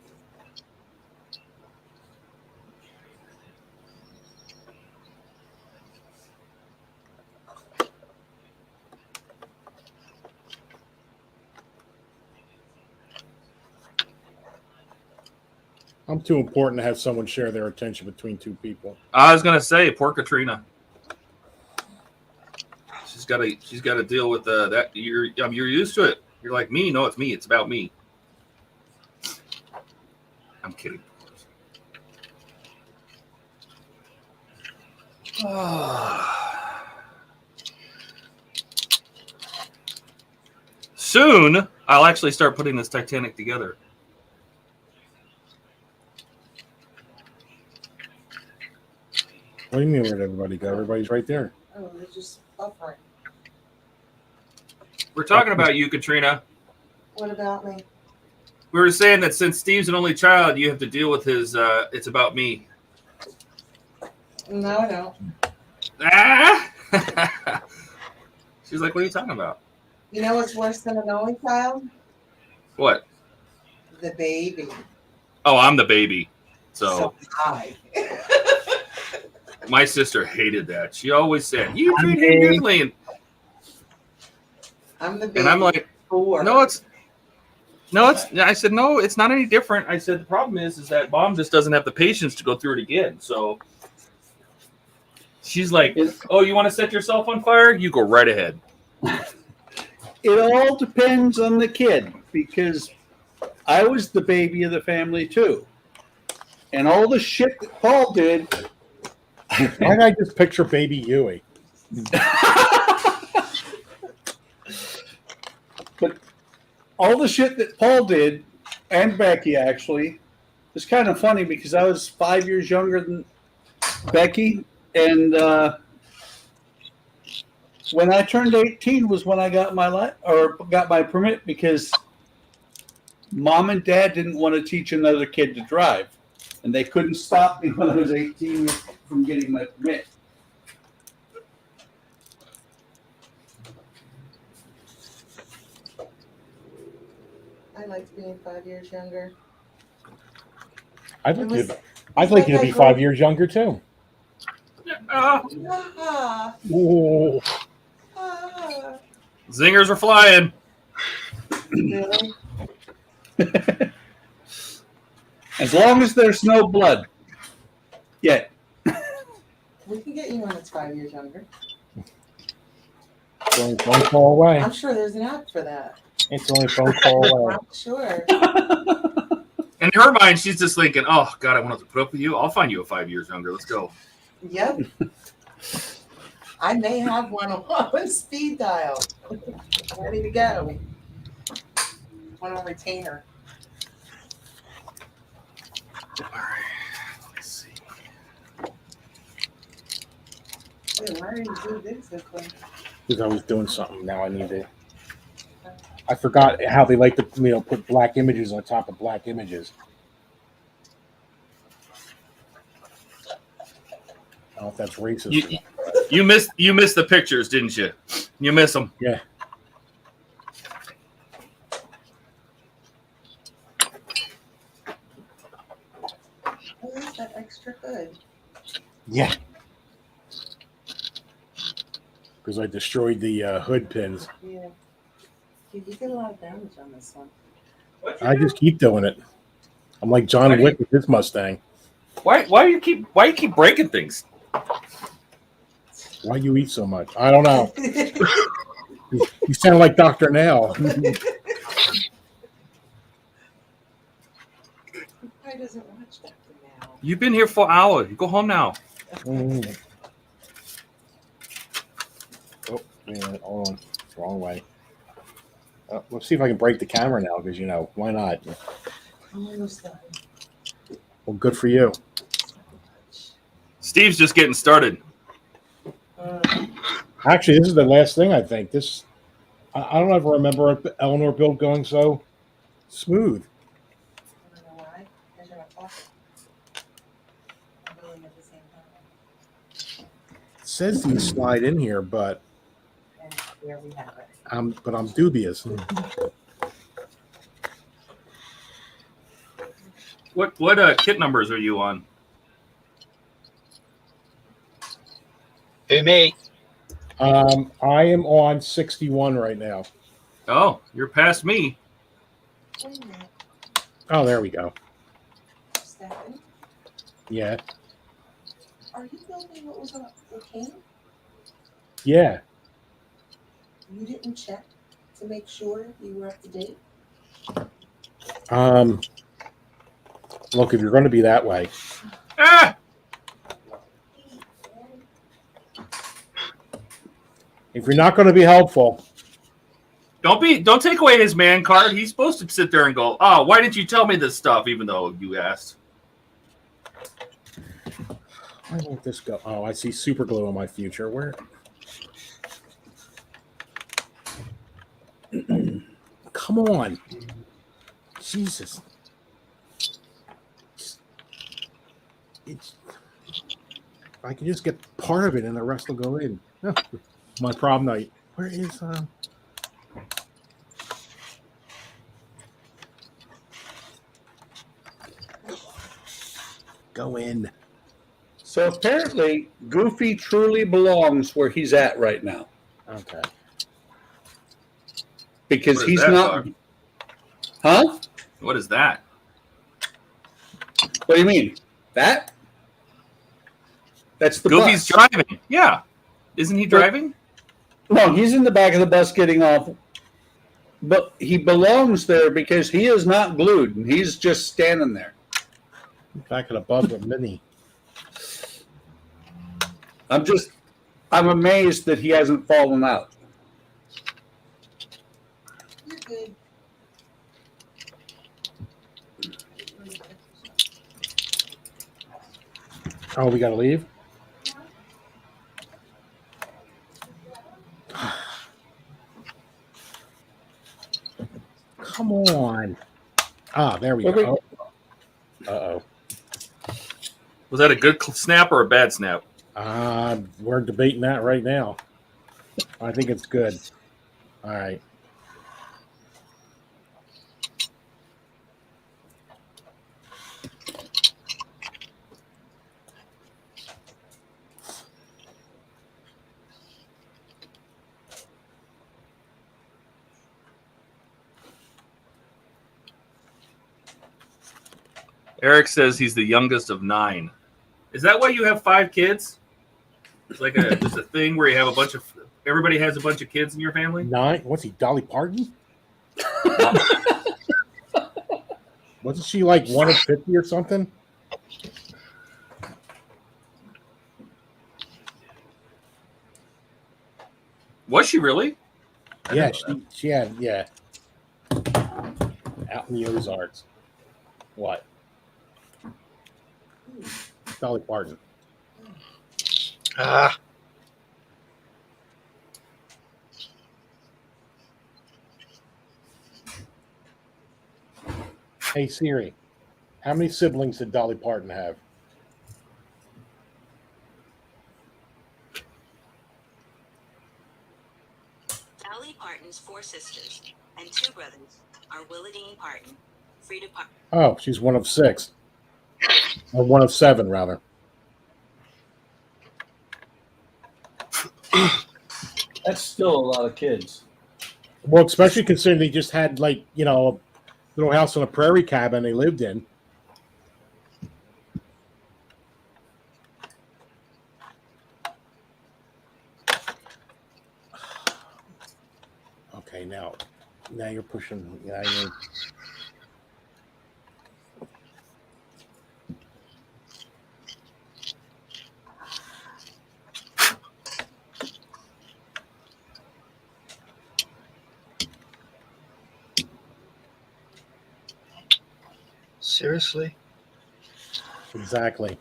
I'm too important to have someone share their attention between two people. I was gonna say, poor Katrina. She's got to deal with that. You're used to it. You're like me. No, it's me. It's about me. I'm kidding. Soon, I'll actually start putting this Titanic together. What do you mean, where'd everybody go? Everybody's right there. Oh, they're just buffering. We're talking about you, Katrina. What about me? We were saying that since Steve's an only child, you have to deal with his it's about me. No, I don't. Ah! She's like, what are you talking about? You know what's worse than an only child? What? The baby. Oh, I'm the baby. So hi. my sister hated that. She always said, you treat him differently. I'm the baby. And I'm like, no, it's. I said, no, it's not any different. I said, the problem is that mom just doesn't have the patience to go through it again. So she's like, oh, you want to set yourself on fire? You go right ahead. It all depends on the kid, because I was the baby of the family too. And all the shit that Paul did. Why did I just picture baby Huey? But all the shit that Paul did, and Becky actually, it's kind of funny because I was 5 years younger than Becky, and when I turned 18 was when I got my permit, because mom and dad didn't want to teach another kid to drive, and they couldn't stop me when I was 18 from getting my permit. I liked being 5 years younger. I'd like you to be 5 years younger too. Ah, Ooh. ah. Zingers are flying. Really? As long as there's no blood yet. We can get you one that's 5 years younger. It's only a phone call away. I'm sure there's an app for that. It's only a phone call away. I'm sure. In her mind, she's just thinking, oh, God, I want to put up with you. I'll find you a 5 years younger. Let's go. Yep. I may have one on speed dial. Ready to go. One on retainer. All right. Let's see. Wait, why did you do this so quick? Because I was doing something. Now I need to. I forgot how they like to, put black images on top of black images. I don't know if that's racist. You missed the pictures, didn't you? You miss them. Yeah. Oh, that's that extra hood. Yeah. Because I destroyed the hood pins. Yeah. Dude, you did a lot of damage on this one. I just keep doing it. I'm like John Wick with his Mustang. Why do you keep breaking things? Why you eat so much? I don't know. You sound like Dr. Nail. He probably doesn't watch Dr. Now. You've been here for an hour. You go home now. Mm. Oh, man, hold on. It's the wrong way. Let's see if I can break the camera now, because, why not? Almost done. Well, good for you. Steve's just getting started. Actually, this is the last thing, I think. I don't ever remember Eleanor build going so smooth. I don't know why. Because you're not talking. I'm building at the same time. It says these slide in here, but And there we have it. I'm dubious. What kit numbers are you on? Who, me? I am on 61 right now. Oh, you're past me. Wait a minute. Oh, there we go. Stefan, Yeah. are you building what was on the king? Yeah. You didn't check to make sure you were up to date? Look, if you're going to be that way. Ah! If you're not going to be helpful. Don't take away his man card. He's supposed to sit there and go, oh, why didn't you tell me this stuff, even though you asked? Why won't this go? Oh, I see super glue in my future. Where? Come on. Jesus. I can just get part of it and the rest will go in. My prom night. Where is go in? So apparently, Goofy truly belongs where he's at right now Okay. because What is he's that, not. Doc? Huh? What is that? What do you mean? That? That's the Goofy's bus. driving. Yeah. Isn't he driving? No, he's in the back of the bus getting off. But he belongs there because he is not glued. He's just standing there. Back of the bus with Minnie. I'm amazed that he hasn't fallen out. You're good. Oh, we gotta leave? Come on. Ah, there we go. Uh-oh. Was that a good snap or a bad snap? We're debating that right now. I think it's good. All right. Eric says he's the youngest of 9. Is that why you have 5 kids? It's like there's a thing where you have everybody has a bunch of kids in your family? 9? What's he, Dolly Parton? Wasn't she like 1 of 50 or something? Was she really? Yeah, she had, yeah. Out in the Ozarks. What? Dolly Parton. Ah, Hey Siri, how many siblings did Dolly Parton have? Dolly Parton's 4 sisters and 2 brothers are Willadine Parton, Frida Parton. Oh, she's 1 of 6. Or 1 of 7, rather. That's still a lot of kids. Well, especially considering they just had, like, you know, a little house on a prairie cabin they lived in. Okay, now you're pushing. Yeah, seriously? exactly.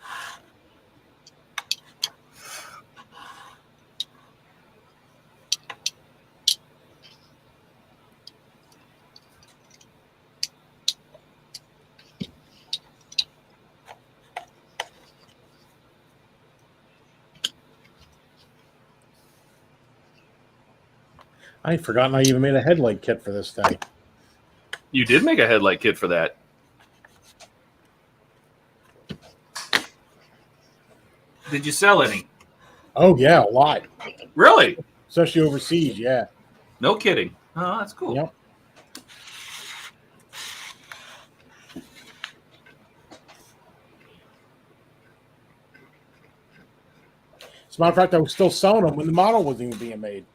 I had forgotten I even made a headlight kit for this thing. You did make a headlight kit for that. Did you sell any? Oh yeah, a lot. Really? Especially overseas, yeah. No kidding. Oh, that's cool. Yep. As a matter of fact, I was still selling them when the model wasn't even being made.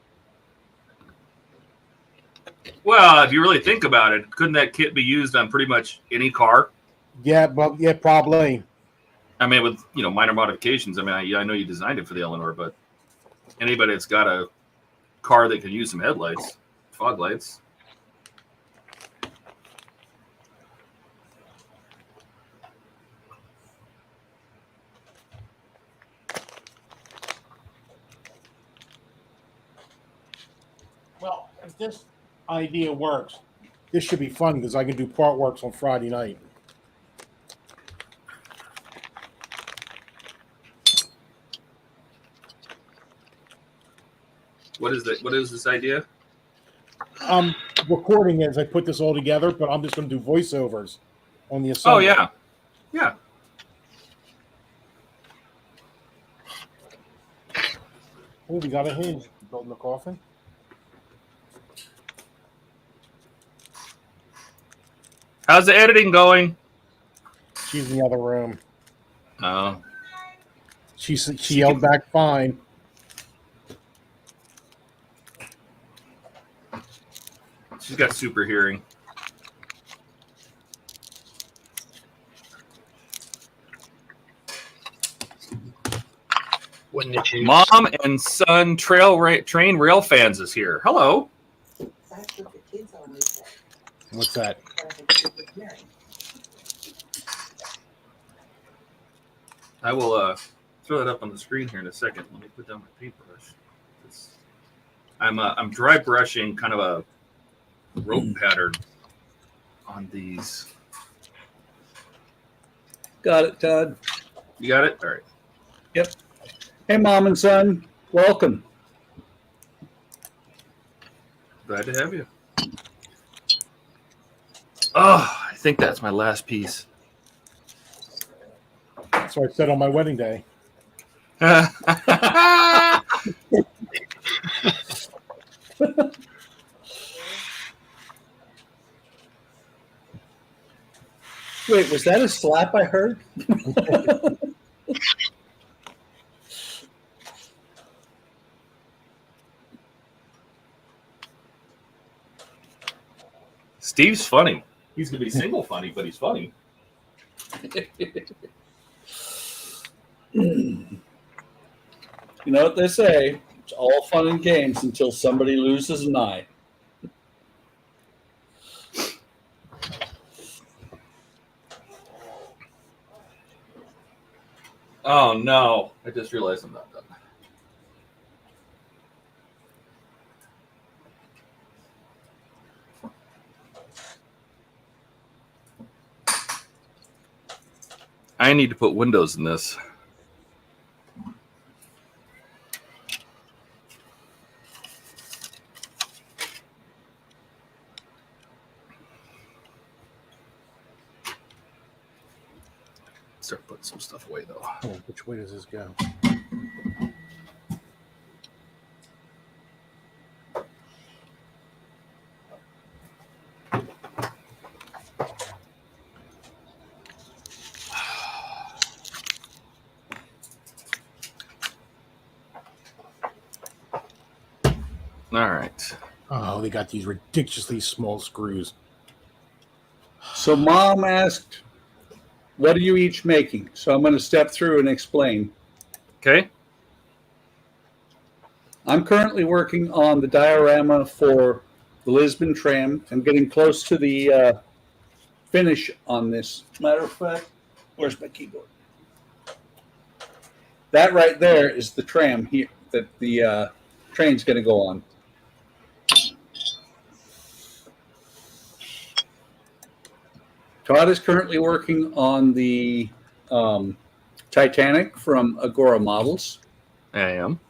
Well, if you really think about it, couldn't that kit be used on pretty much any car? Yeah, but yeah, probably. I mean, with minor modifications. I mean, I know you designed it for the Eleanor, but anybody that's got a car that can use some headlights, fog lights. Well, if this idea works, this should be fun because I can do part works on Friday night. What is that? What is this idea? I'm recording as I put this all together, but I'm just going to do voiceovers on the Oh assembly. yeah, yeah. Oh, we got a hinge. Building the coffin. How's the editing going? She's in the other room. Oh, She yelled back fine. she's got super hearing. When did you? Mom and son train rail fans is here. Hello. That's what the kids always say. What's that? I will throw that up on the screen here in a second. Let me put down my paintbrush. I'm dry brushing kind of a rope pattern on these. Got it, Todd. You got it? All right. Yep. Hey, Mom and son. Welcome. Glad to have you. Oh, I think that's my last piece. That's what I said on my wedding day. Wait, was that a slap I heard? Steve's funny. He's gonna be single funny, but he's funny. You know what they say? It's all fun and games until somebody loses an eye. Oh no! I just realized I'm not done. I need to put windows in this. Start putting some stuff away though. Oh, which way does this go? All right. Oh, they got these ridiculously small screws. So Mom asked, what are you each making? So I'm going to step through and explain. Okay. I'm currently working on the diorama for the Lisbon Tram. I'm getting close to the finish on this. Matter of fact, where's my keyboard? That right there is the tram here that the train's going to go on. Todd is currently working on the Titanic from Agora models. I am.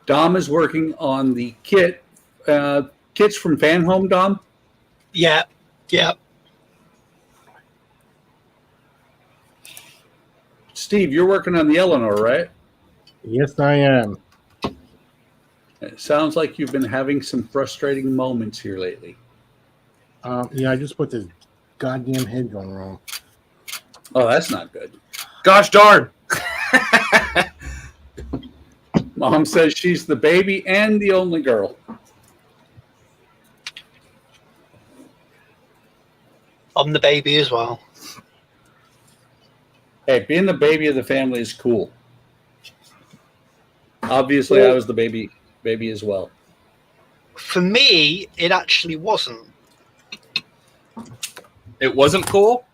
Dom is working on the kit. Kits from Fanhome, Dom? Yeah, yeah. Steve, you're working on the Eleanor, right? Yes, I am. It sounds like you've been having some frustrating moments here lately. Yeah, I just put this goddamn head on wrong. Oh, that's not good. Gosh darn! Mom says she's the baby and the only girl. I'm the baby as well. Hey, being the baby of the family is cool. Obviously, I was the baby as well. For me, it actually wasn't. It wasn't cool?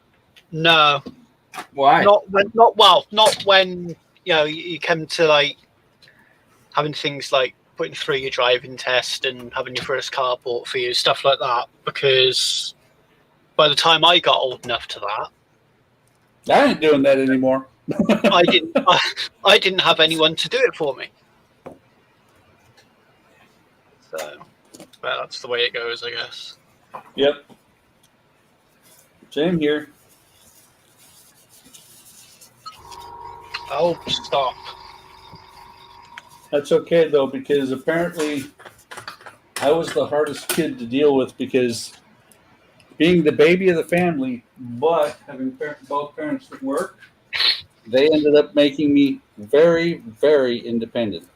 No. Why? Not when you know you come to like having things like putting through your driving test and having your first car bought for you, stuff like that. Because by the time I got old enough to that, I ain't doing that anymore. I didn't have anyone to do it for me. So, well, that's the way it goes, I guess. Yep. Same here. Oh, stop. That's okay though, because apparently I was the hardest kid to deal with because being the baby of the family, but having both parents that work, they ended up making me very, very independent.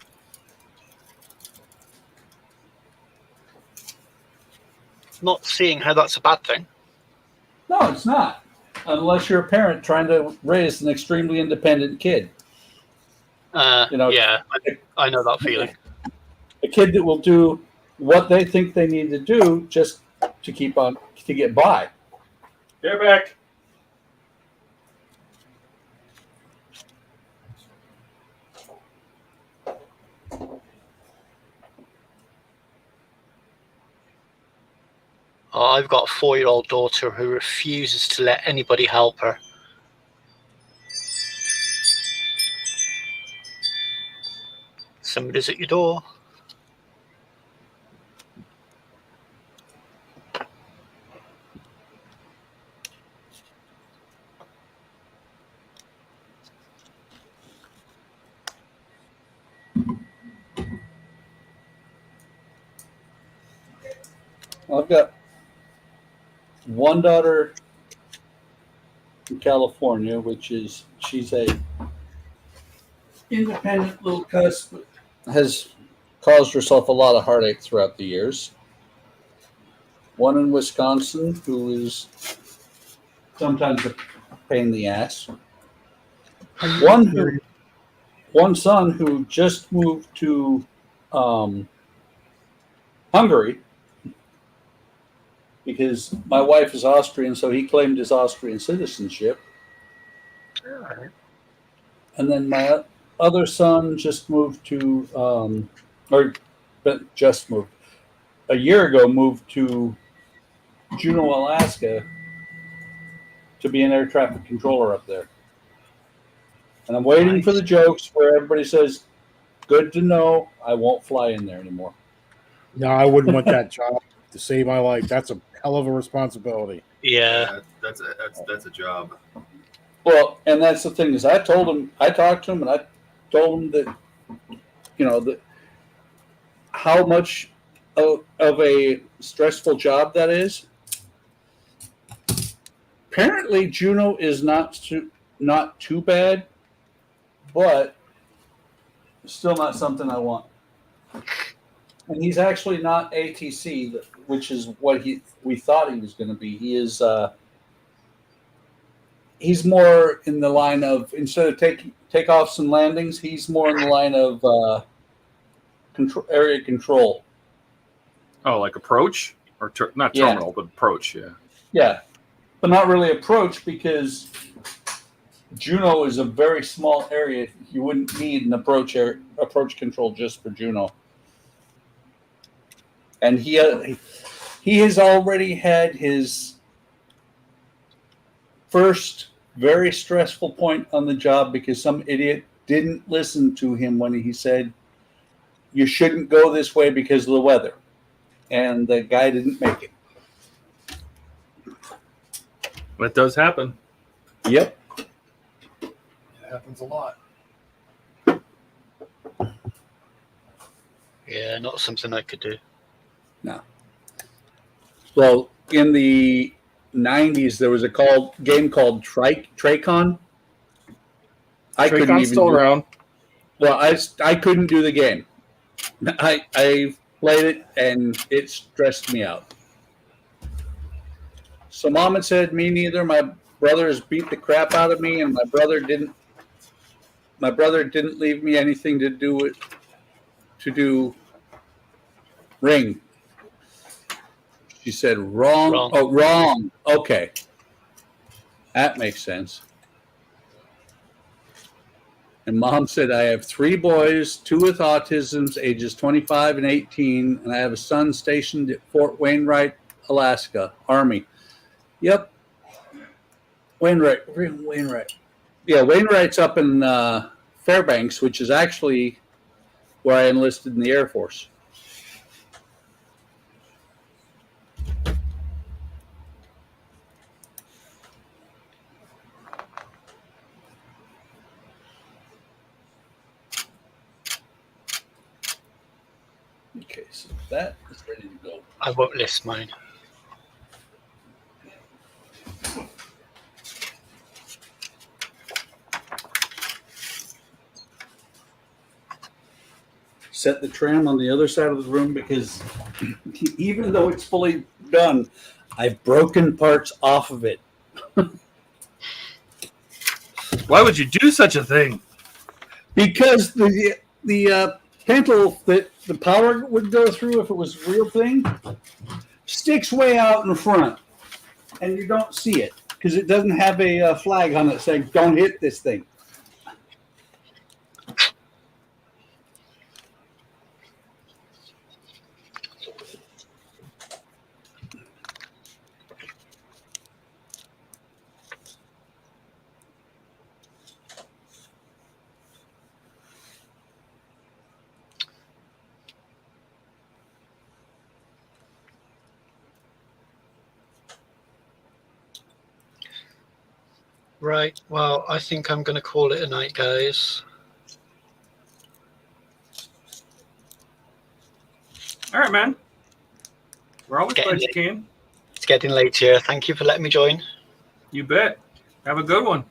Not seeing how that's a bad thing. No, it's not. Unless you're a parent trying to raise an extremely independent kid. Yeah, I know that feeling. A kid that will do what they think they need to do just to get by. Get back. Oh, I've got a 4-year-old daughter who refuses to let anybody help her. Somebody's at your door. I've got one daughter in California, she's a independent little cuss, but has caused herself a lot of heartache throughout the years. One in Wisconsin, who is sometimes a pain in the ass. One son who just moved to Hungary because my wife is Austrian, so he claimed his Austrian citizenship. And then my other son just moved to, a year ago, moved to Juneau, Alaska to be an air traffic controller up there. And I'm waiting for the jokes where everybody says, good to know, I won't fly in there anymore. No, I wouldn't want that job to save my life. That's a hell of a responsibility. Yeah. That's a job. Well, and that's the thing is I talked to him and I told him that, that how much of a stressful job that is. Apparently Juneau is not too bad, but still not something I want. And he's actually not ATC, which is what we thought he was going to be. He is he's more in the line of, instead of takeoffs and landings, he's more in the line of area control. Oh, like approach or not terminal, but approach. Yeah. Yeah, but not really approach because Juneau is a very small area. You wouldn't need an approach control just for Juneau. And he has already had his first very stressful point on the job because some idiot didn't listen to him when he said, you shouldn't go this way because of the weather. And the guy didn't make it. That does happen. Yep. It happens a lot. Yeah, not something I could do. No. Well, in the 90s, there was a game called Tracon. Tracon's still around. Well, I couldn't do the game. I played it and it stressed me out. So Mom had said, me neither. My brothers beat the crap out of me, and my brother didn't leave me anything to do ring. She said, wrong. Oh, wrong. Okay. That makes sense. And Mom said, I have 3 boys, 2 with autisms, ages 25 and 18, and I have a son stationed at Fort Wainwright, Alaska, Army. Yep. Wainwright. Yeah, Wainwright's up in Fairbanks, which is actually where I enlisted in the Air Force. Okay, so that is ready to go. I won't list mine. Set the tram on the other side of the room because even though it's fully done, I've broken parts off of it. Why would you do such a thing? Because the panel that the power would go through if it was a real thing sticks way out in front, and you don't see it because it doesn't have a flag on it saying "Don't hit this thing." Right. Well, I think I'm going to call it a night, guys. All right, man. We're always Getting glad you late. came. It's getting late here. Thank you for letting me join. You bet. Have a good one.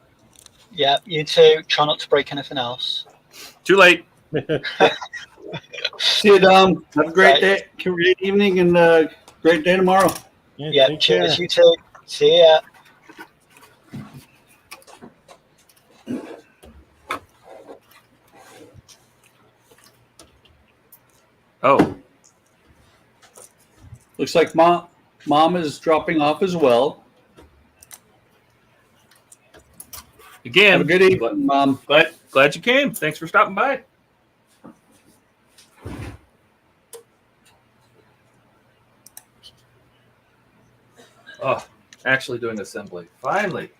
Yeah, you too. Try not to break anything else. Too late. See you, Dom. Have a great Right. day, great evening, and great day tomorrow. Yeah, take cheers, care. you too. See ya. Oh, Looks like mom is dropping off as well. again. Have a good evening, Mom. Glad you came. Thanks for stopping by. Oh, actually doing assembly. Finally.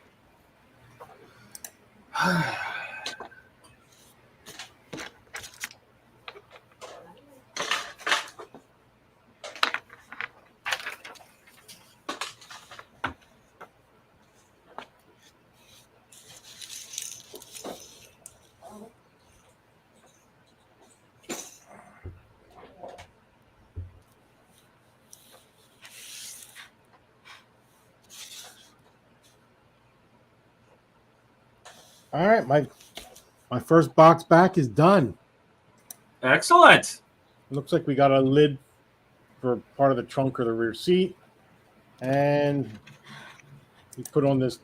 All right, my first box back is done. Excellent. Looks like we got a lid for part of the trunk or the rear seat, and we put on this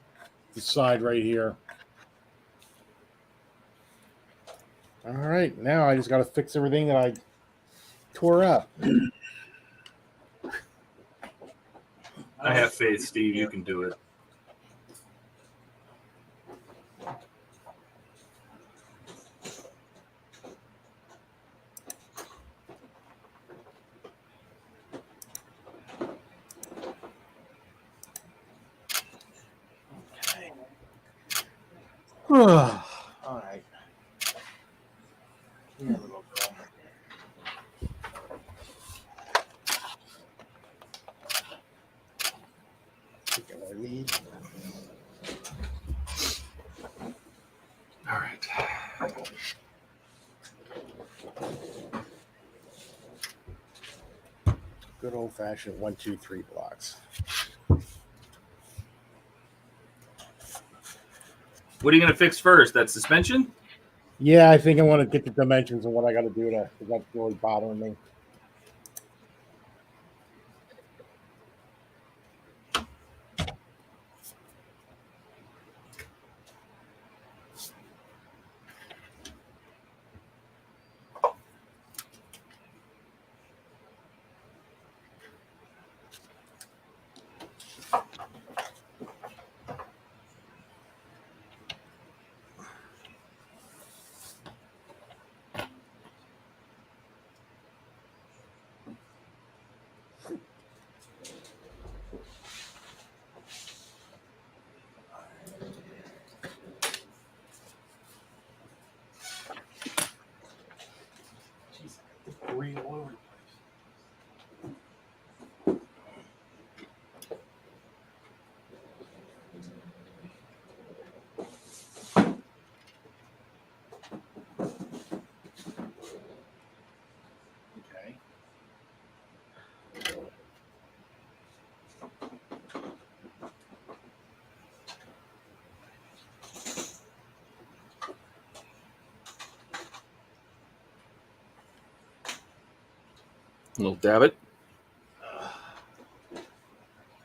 side right here. All right, now I just got to fix everything that I tore up. I have faith, Steve. You can do it. All right. Here, little girl. Take it what I need. All right. Good old fashioned 1, 2, 3 blocks. What are you going to fix first? That suspension? Yeah, I think I want to get the dimensions and what I got to do to, because that's really bothering me. debris all over the place. Okay. A little dab it.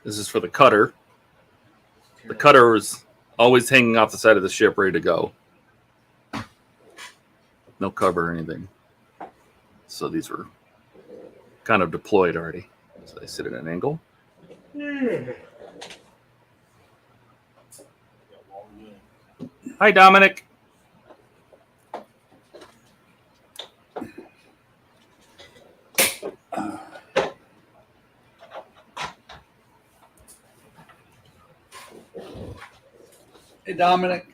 This is for the cutter. The cutter is always hanging off the side of the ship, ready to go. No cover or anything. So these were kind of deployed already. So they sit at an angle. Hi, Dominic. Hey, Dominic.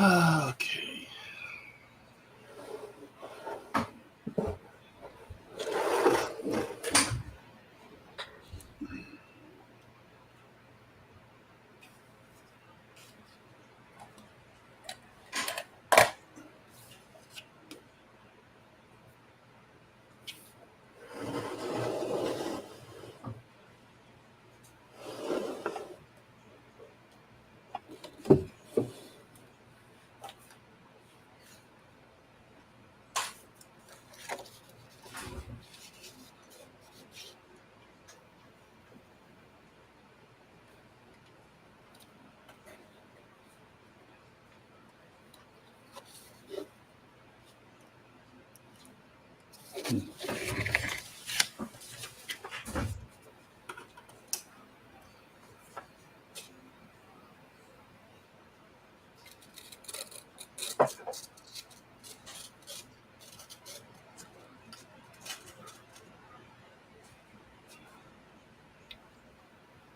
Okay.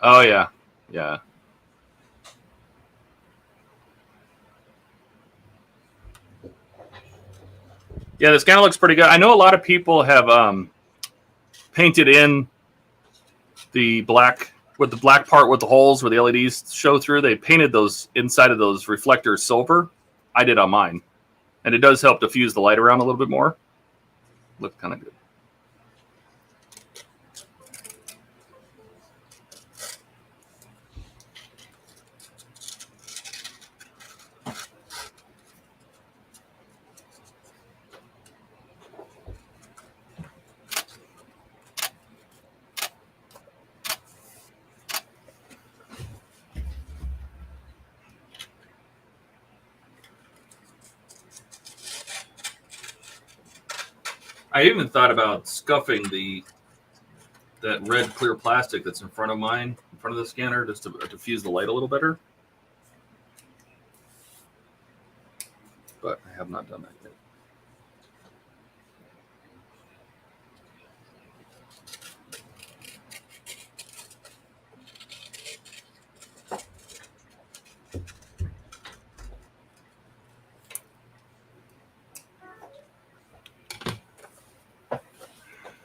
Oh, yeah. Yeah. Yeah, this kind of looks pretty good. I know a lot of people have painted in the black, with the black part with the holes where the LEDs show through. They painted those inside of those reflectors silver. I did on mine. And it does help diffuse the light around a little bit more. Look kind of good. I even thought about scuffing that red clear plastic that's in front of mine, in front of the scanner, just to diffuse the light a little better. But I have not done that yet.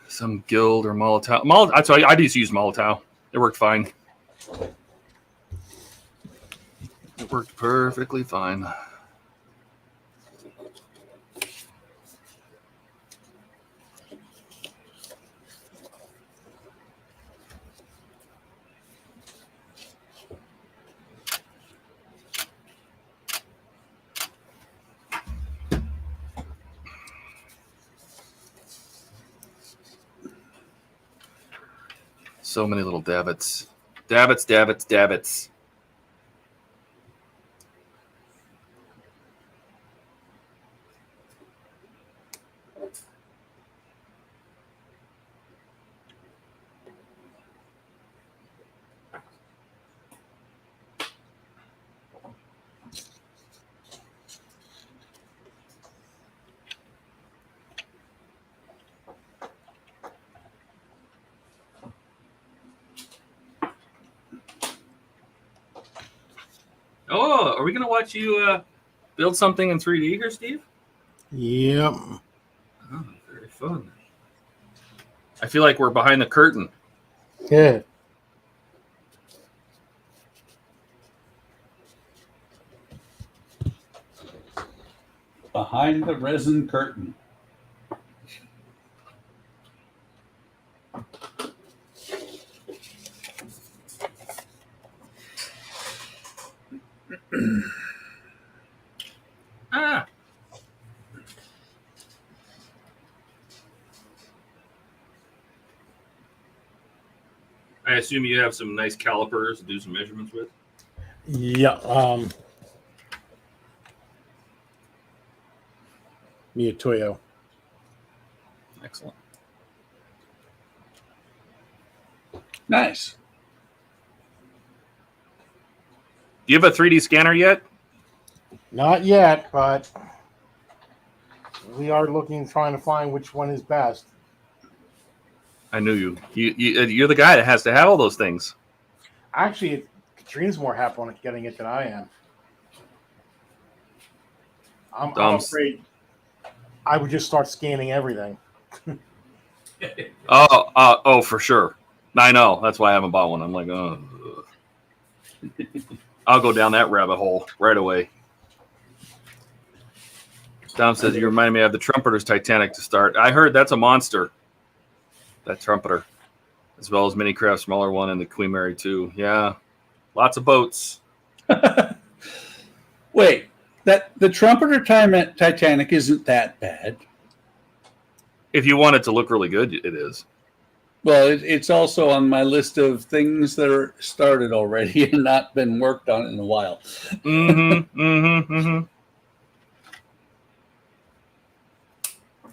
Some Guild or Molotov. That's why I just used Molotov. It worked fine. It worked perfectly fine. So many little davits. Davits, davits, davits. Oh, are we gonna watch you build something in 3D here, Steve? Yep. Oh, very fun. I feel like we're behind the curtain. Yeah. Behind the resin curtain. Ah. I assume you have some nice calipers to do some measurements with. Yeah. Me a Toyo. Excellent. Nice. Do you have a 3D scanner yet? Not yet, but we are looking, trying to find which one is best. I knew you. You're the guy that has to have all those things. Actually, Katrina's more happy on getting it than I am. I'm afraid I would just start scanning everything. Oh, for sure. I know. That's why I haven't bought one. I'm like, oh. I'll go down that rabbit hole right away. Dom says, you remind me of the Trumpeter's Titanic to start. I heard that's a monster. That Trumpeter. As well as Minicraft, smaller one, and the Queen Mary too. Yeah. Lots of boats. Wait, the Trumpeter Titanic isn't that bad. If you want it to look really good, it is. Well, it's also on my list of things that are started already and not been worked on in a while.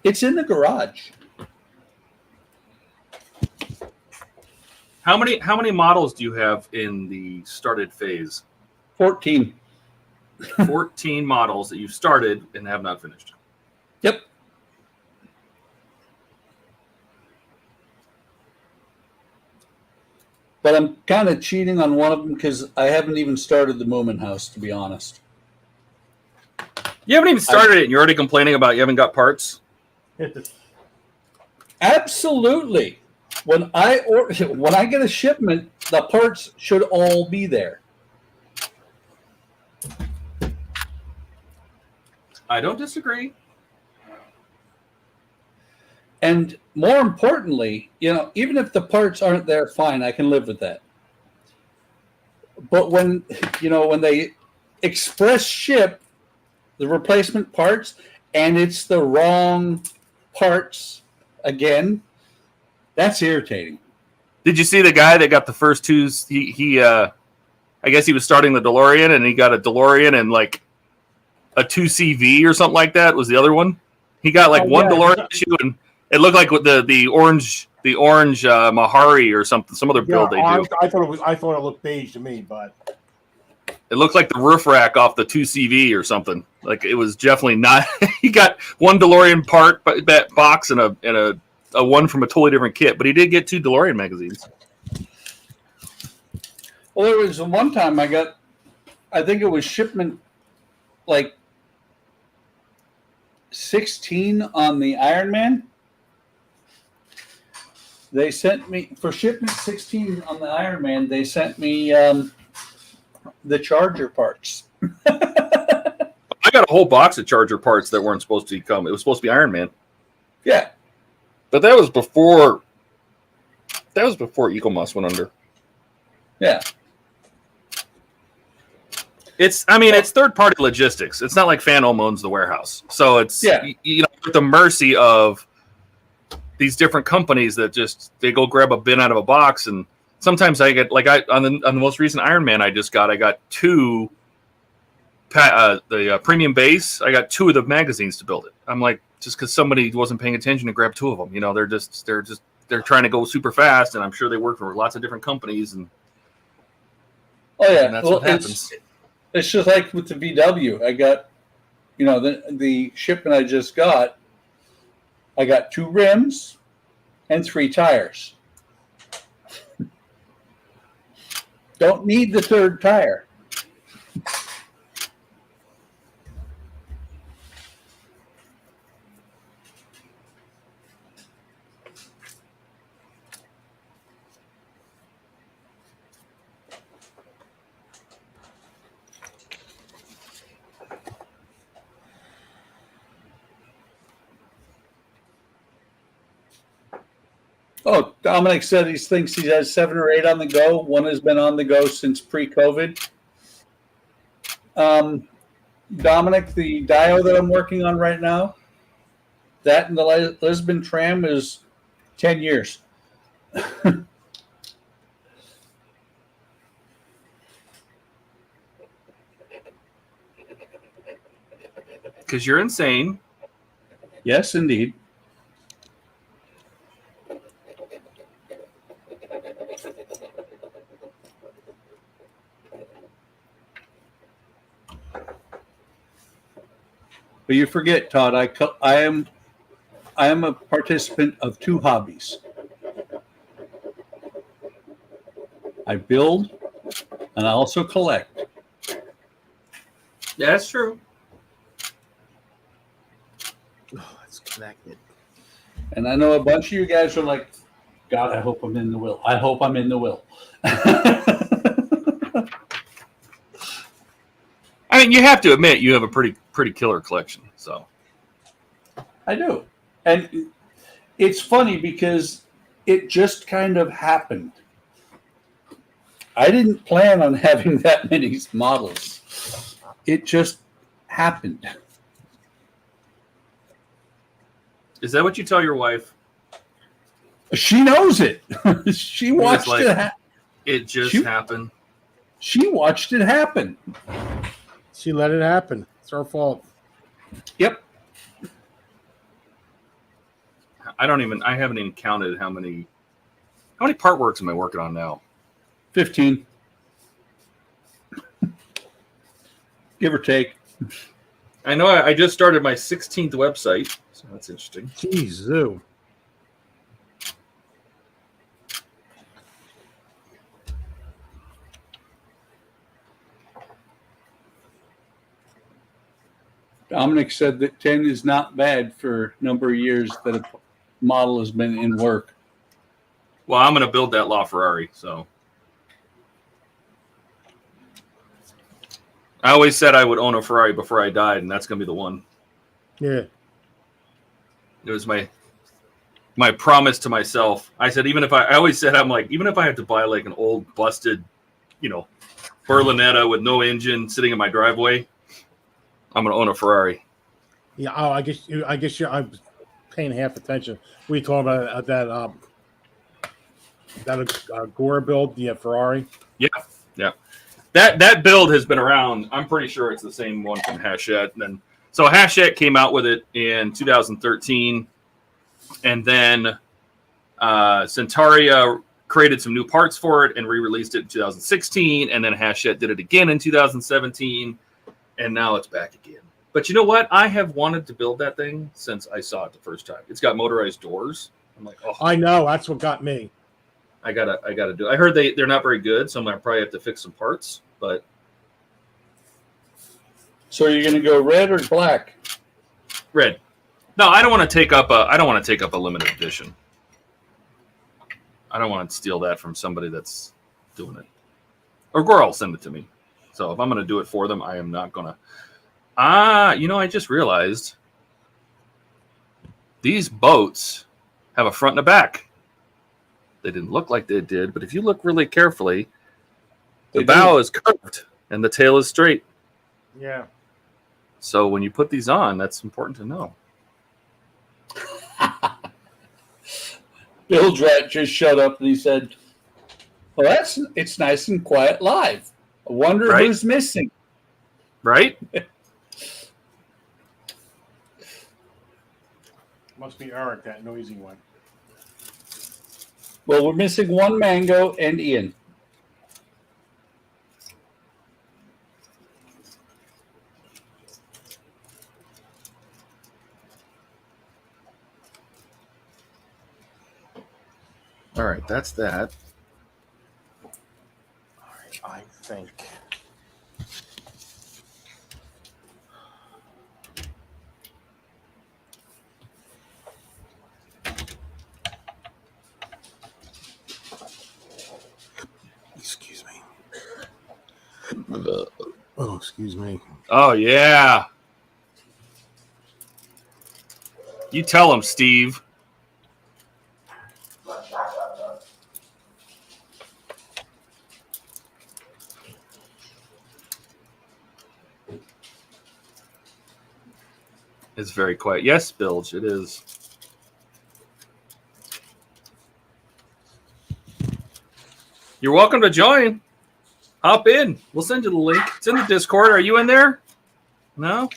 It's in the garage. How many models do you have in the started phase? 14. 14 models that you've started and have not finished. Yep. But I'm kind of cheating on one of them because I haven't even started the Moomin House, to be honest. You haven't even started it and you're already complaining about you haven't got parts? Absolutely. When I get a shipment, the parts should all be there. I don't disagree. And more importantly, even if the parts aren't there, fine, I can live with that. But when they express ship the replacement parts and it's the wrong parts again, that's irritating. Did you see the guy that got the first two? I guess he was starting the DeLorean and he got a DeLorean and like a 2CV or something like that was the other one. He got like one DeLorean issue and it looked like the orange Mahari or something, some other build they do. I thought it looked beige to me, but it looked like the roof rack off the 2CV or something. Like it was definitely not. He got one DeLorean part box and a one from a totally different kit, but he did get 2 DeLorean magazines. Well, there was one time I think it was shipment like 16 on the Iron Man. They sent me for shipment 16 on the Iron Man. They sent me the charger parts. I got a whole box of charger parts that weren't supposed to come. It was supposed to be Iron Man. Yeah, but that was before Eaglemoss went under. Yeah. It's third-party logistics. It's not like Fanhome owns the warehouse. So it's, at the mercy of these different companies that they go grab a bin out of a box. And sometimes I get, on the most recent Iron Man I got 2, the premium base, I got 2 of the magazines to build it. I'm like, just because somebody wasn't paying attention to grab 2 of them. They're trying to go super fast, and I'm sure they work for lots of different companies. And that's what happens. It's just like with the VW. I got, the shipment I just got. I got 2 rims and 3 tires. Don't need the 3rd tire. Oh, Dominic said he thinks he has 7 or 8 on the go. One has been on the go since pre-COVID. Dominic, the Dio that I'm working on right now, that and the Lisbon Tram is 10 years. Because you're insane. Yes, indeed. But you forget, Todd, I am a participant of 2 hobbies. I build and I also collect. Yeah, that's true. Oh, it's connected. And I know a bunch of you guys are like, God, I hope I'm in the will. I hope I'm in the will. I mean, you have to admit you have a pretty killer collection. So I do. And it's funny because it just kind of happened. I didn't plan on having that many models. It just happened. is that what you tell your wife? She knows it. She watched like, it. It just happened. She watched it happen. She let it happen. It's her fault. Yep. I haven't even counted how many part works am I working on now? 15. Give or take. I know I just started my 16th website, so that's interesting. Jeez, zoo. Dominic said that 10 is not bad for a number of years that a model has been in work. Well, I'm going to build that LaFerrari, so. I always said I would own a Ferrari before I died, and that's going to be the one. Yeah. It was my promise to myself. I said, I always said, I'm like, even if I have to buy like an old busted, Berlinetta with no engine sitting in my driveway, I'm going to own a Ferrari. Yeah. Oh, I guess I'm paying half attention. We talking about that Agora build, the Ferrari. Yeah. Yeah. That build has been around. I'm pretty sure it's the same one from Hachette. And then, so Hachette came out with it in 2013, and then Centaria created some new parts for it and re-released it in 2016, and then Hachette did it again in 2017, and now it's back again. But you know what? I have wanted to build that thing since I saw it the first time. It's got motorized doors. I'm like, oh, I know. That's what got me. I gotta do it. I heard they're not very good, so I'm gonna probably have to fix some parts. But so you're gonna go red or black? Red. No, I don't want to take up a limited edition. I don't want to steal that from somebody that's doing it. Or Agora will send it to me. So if I'm gonna do it for them, I am not gonna. I just realized these boats have a front and a back. They didn't look like they did, but if you look really carefully, the bow is curved and the tail is straight. Yeah. So when you put these on, that's important to know. Bill Drat just showed up and he said, "Well, it's nice and quiet live. I wonder who's missing." Right? Must be Eric, that noisy one. Well, we're missing one Mango and Ian. All right, that's that. All right, I think. Excuse me. Oh, excuse me. Oh, yeah. You tell him, Steve. It's very quiet. Yes, Bilge, it is. You're welcome to join. Hop in. We'll send you the link. It's in the Discord. Are you in there? No?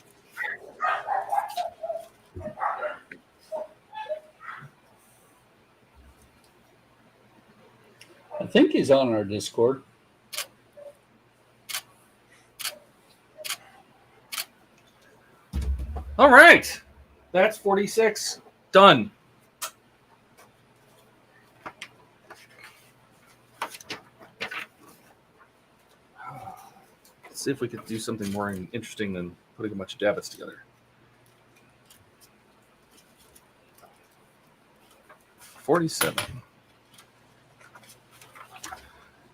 I think he's on our Discord. All right. That's 46. Done. Let's see if we could do something more interesting than putting a bunch of Dabbits together. 47.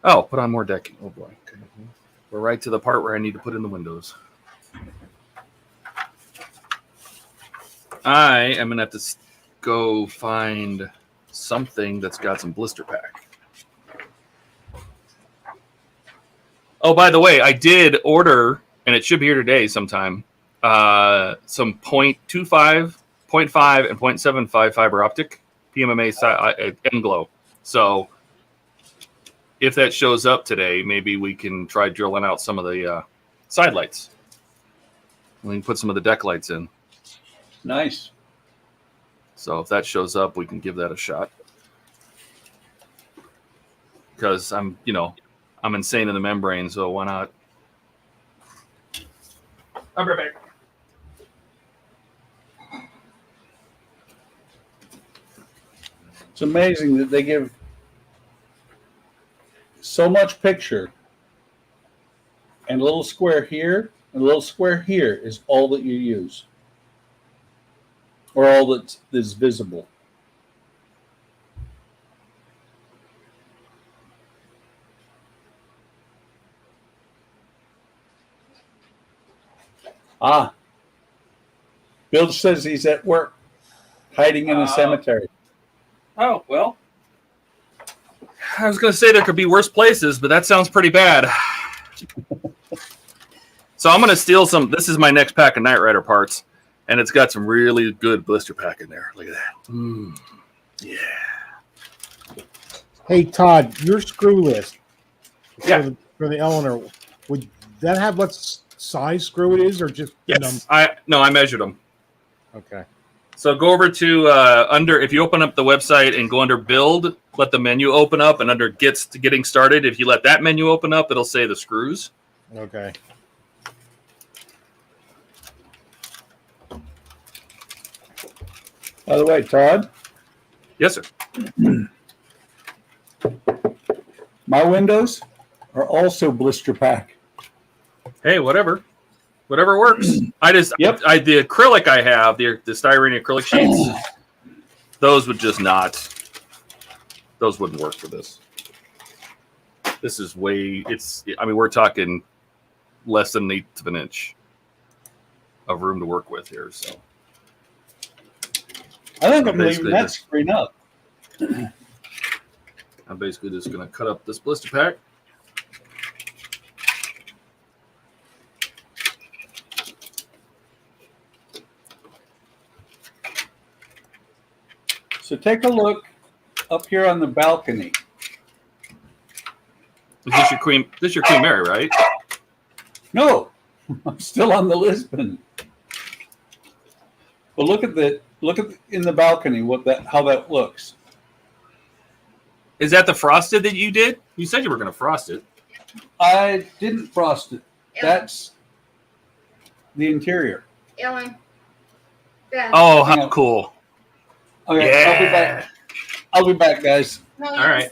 Oh, put on more decking. Oh boy. Okay. We're right to the part where I need to put in the windows. I am going to have to go find something that's got some blister pack. Oh, by the way, I did order, and it should be here today sometime, some 0.25, 0.5, and 0.75 fiber optic PMMA end glow. So if that shows up today, maybe we can try drilling out some of the side lights. We can put some of the deck lights in. Nice. So if that shows up, we can give that a shot. Because I'm insane in the membrane, so why not? I'll be right back. It's amazing that they give so much picture, and a little square here and a little square here is all that you use, or all that is visible. Ah, Bill says he's at work, hiding in a cemetery. Oh, well. I was going to say there could be worse places, but that sounds pretty bad. So I'm going to steal some. This is my next pack of Knight Rider parts, and it's got some really good blister pack in there. Look at that. Yeah. Hey, Todd, your screw list Yeah. for the Eleanor, would that have what size screw it is, or just Yes. I measured them. Okay. So go over to if you open up the website and go under build, let the menu open up, and under getting started, if you let that menu open up, it'll say the screws. Okay. By the way, Todd? Yes, sir. My windows are also blister pack. Hey, whatever works. I just the acrylic I have, the styrene acrylic sheets, those wouldn't work for this. This is we're talking less than 1/8 of an inch of room to work with here. So I think I'm leaving that screen up. I'm basically just going to cut up this blister pack. So take a look up here on the balcony. Is this your Queen Mary, right? No, I'm still on the Lisbon. But look at in the balcony how that looks. Is that the frosted that you did? You said you were going to frost it. I didn't frost it. That's the interior. Ellen. Oh, how cool. Okay, yeah. I'll be back. I'll be back, guys. No, all right.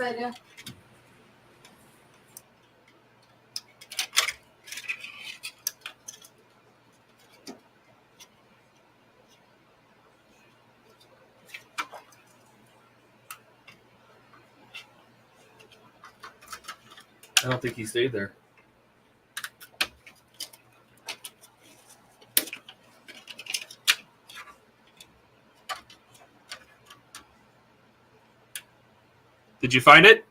I don't think he stayed there. Did you find it,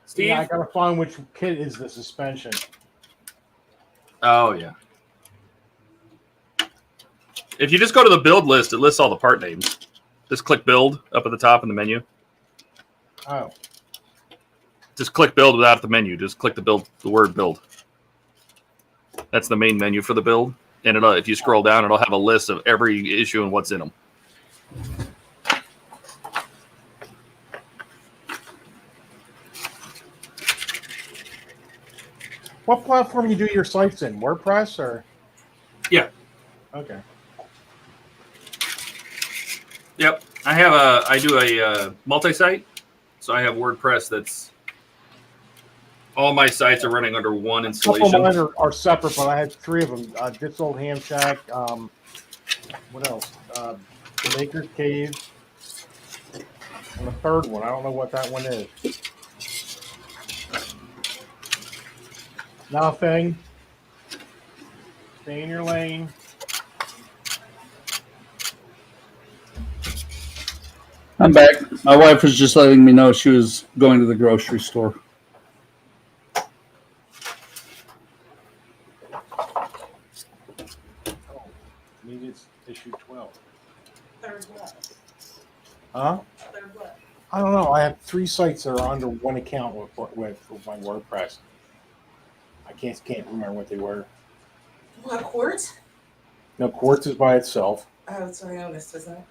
Steve? Yeah, I gotta find which kit is the suspension. Oh yeah. If you just go to the build list, it lists all the part names. Just click build up at the top in the menu. Oh. Just click build without the menu. Just click the word build. That's the main menu for the build. And if you scroll down, it'll have a list of every issue and what's in them. What platform you do your sites in? WordPress or? Yeah. Okay. Yep. I do a multi-site. So I have WordPress that's all my sites are running under one installation. Couple of mine are separate, but I had 3 of them. This Old Ham Shack. What else? The Maker's Cave. And the third one. I don't know what that one is. Nothing. Stay in your lane. I'm back. My wife was just letting me know she was going to the grocery store. Maybe it's issue 12. Third what? Huh? Third what? I don't know. I have 3 sites that are under one account with my WordPress. I can't remember what they were. What, Quartz? No, Quartz is by itself. Oh, it's Ionis, isn't it?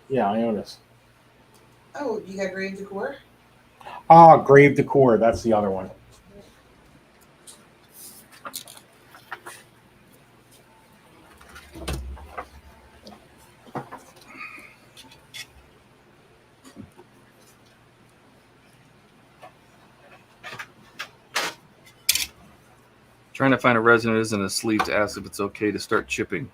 Yeah, Ionis. Oh, you got Grave Decor? Ah, Grave Decor. That's the other one. Trying to find a resident who isn't asleep to ask if it's okay to start chipping.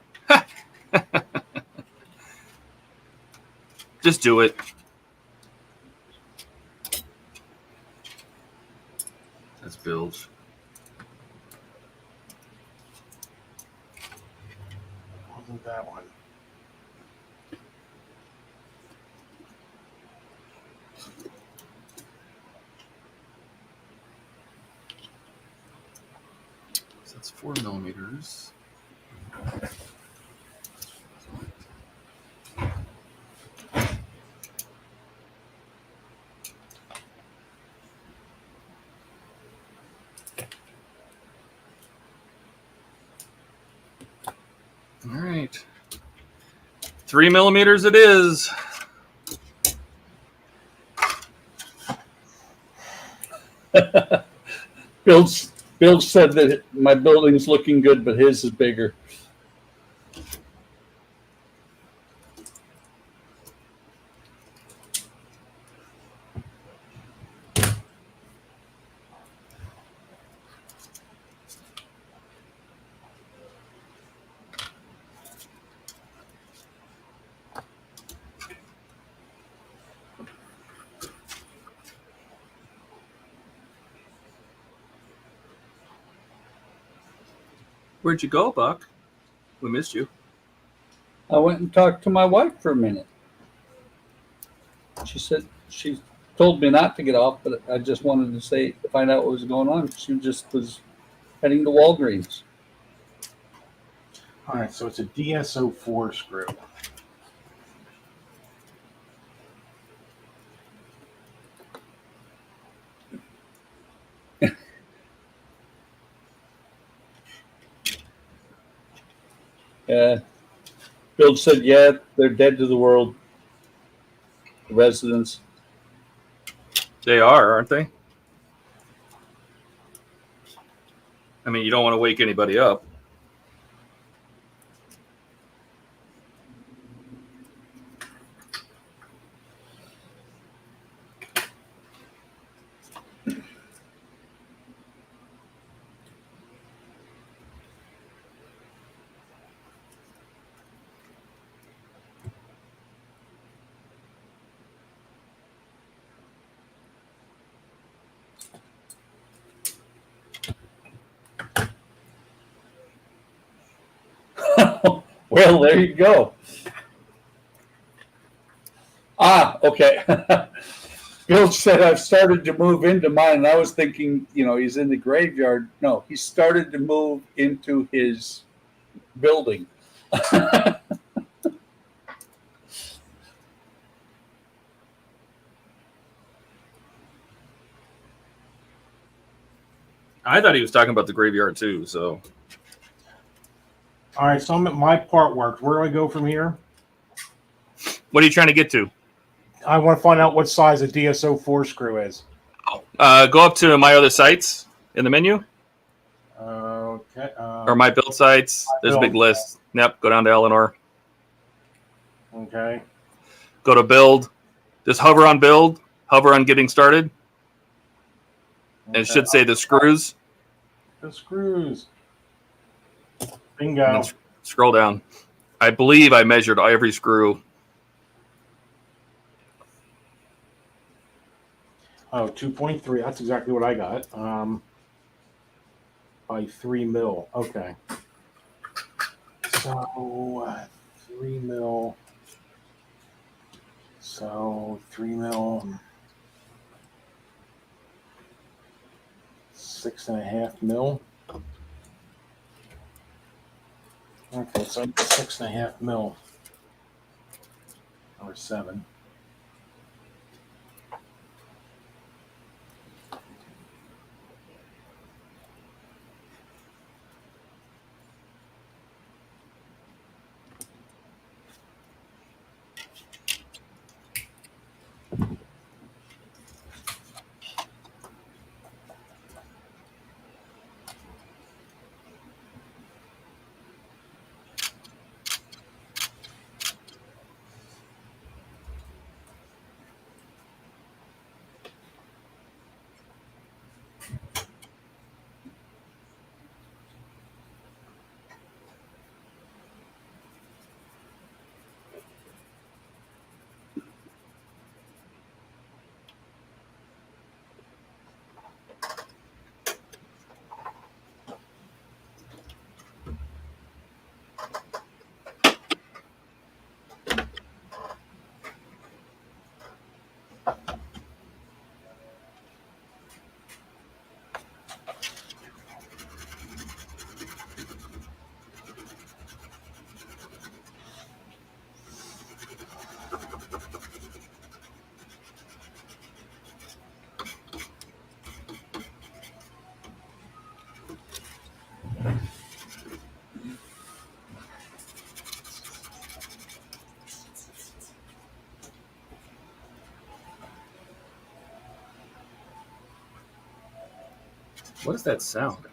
Just do it. That's builds. Wasn't that one? So that's 4 millimeters. All right. 3 millimeters it is. Bill said that my building's looking good, but his is bigger. Where'd you go, Buck? We missed you. I went and talked to my wife for a minute. She said she told me not to get off, but I just wanted to find out what was going on. She just was heading to Walgreens. All right, so it's a DSO4 screw. Bill said, yeah, they're dead to the world. The residents. They are, aren't they? I mean, you don't want to wake anybody up. Well, there you go. Ah, okay. Bill said I've started to move into mine, and I was thinking, he's in the graveyard. No, he started to move into his building. I thought he was talking about the graveyard too. So, All right, so I'm at my part worked. Where do I go from here? what are you trying to get to? I want to find out what size a DSO4 screw is. Go up to my other sites in the menu, Okay. or my build sites. There's a big build. list. Yep. Go down to Eleanor. Okay. Go to build. Just hover on build. Hover on getting started. And it should say the screws. The screws. And Bingo. then scroll down. I believe I measured every screw. Oh, 2.3. That's exactly what I got. By 3 mil. Okay. So 3 mil. So 3 mil. 6.5 mil. Okay, so 6.5 mil. Or 7. What is that sound?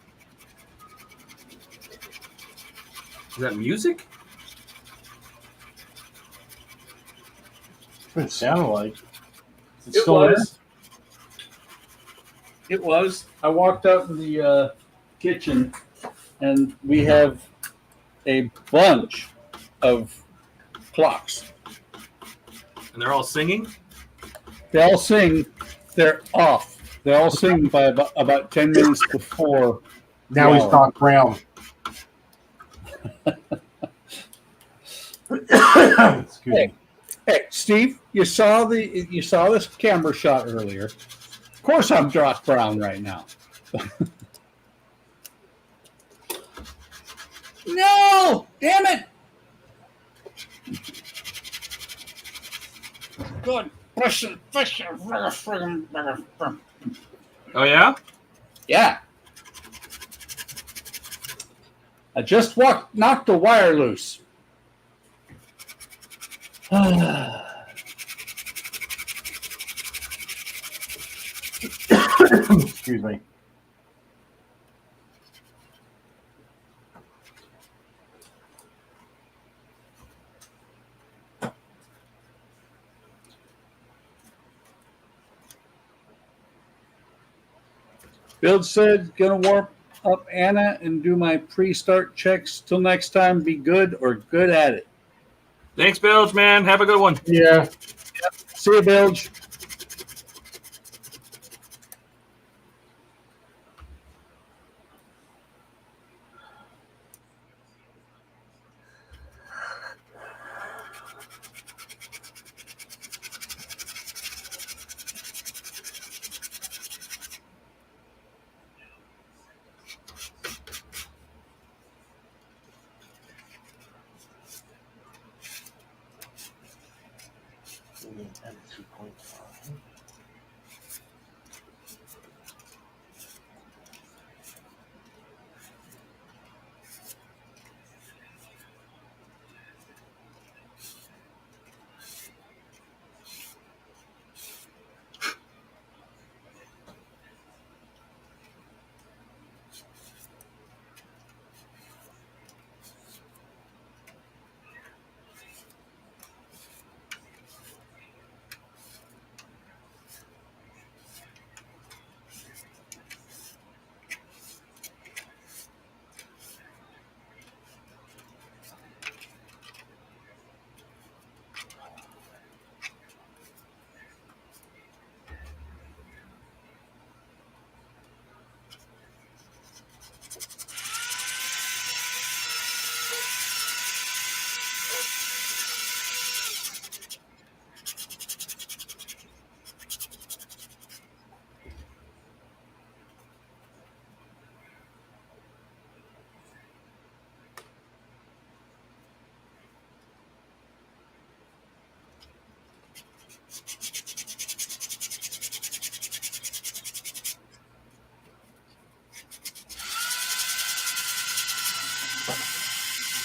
Is that music? What it sounded like. It's It still was. It was. I walked out in the kitchen, and we have a bunch of clocks. And they're all singing? They all sing. They're off. They all sing by about 10 minutes before. Now he's Doc Brown. Excuse me. Hey, Steve, you saw this camera shot earlier. Of course, I'm Doc Brown right now. No, damn it! Good. Oh, yeah? Yeah. I just knocked the wire loose. Excuse me. Bill said, gonna warm up Anna and do my pre-start checks. Till next time, be good or good at it. Thanks, Bilge, man. Have a good one. Yeah. See you, Bilge. And 2.5.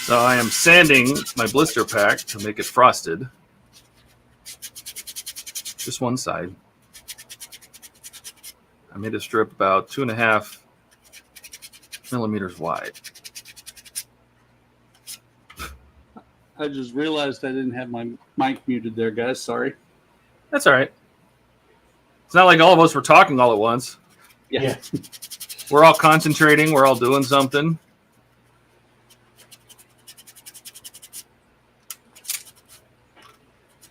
So I am sanding my blister pack to make it frosted. Just one side. I made a strip about 2.5 millimeters wide. I just realized I didn't have my mic muted there, guys. Sorry. That's all right. It's not like all of us were talking all at once. Yeah. We're all concentrating. We're all doing something.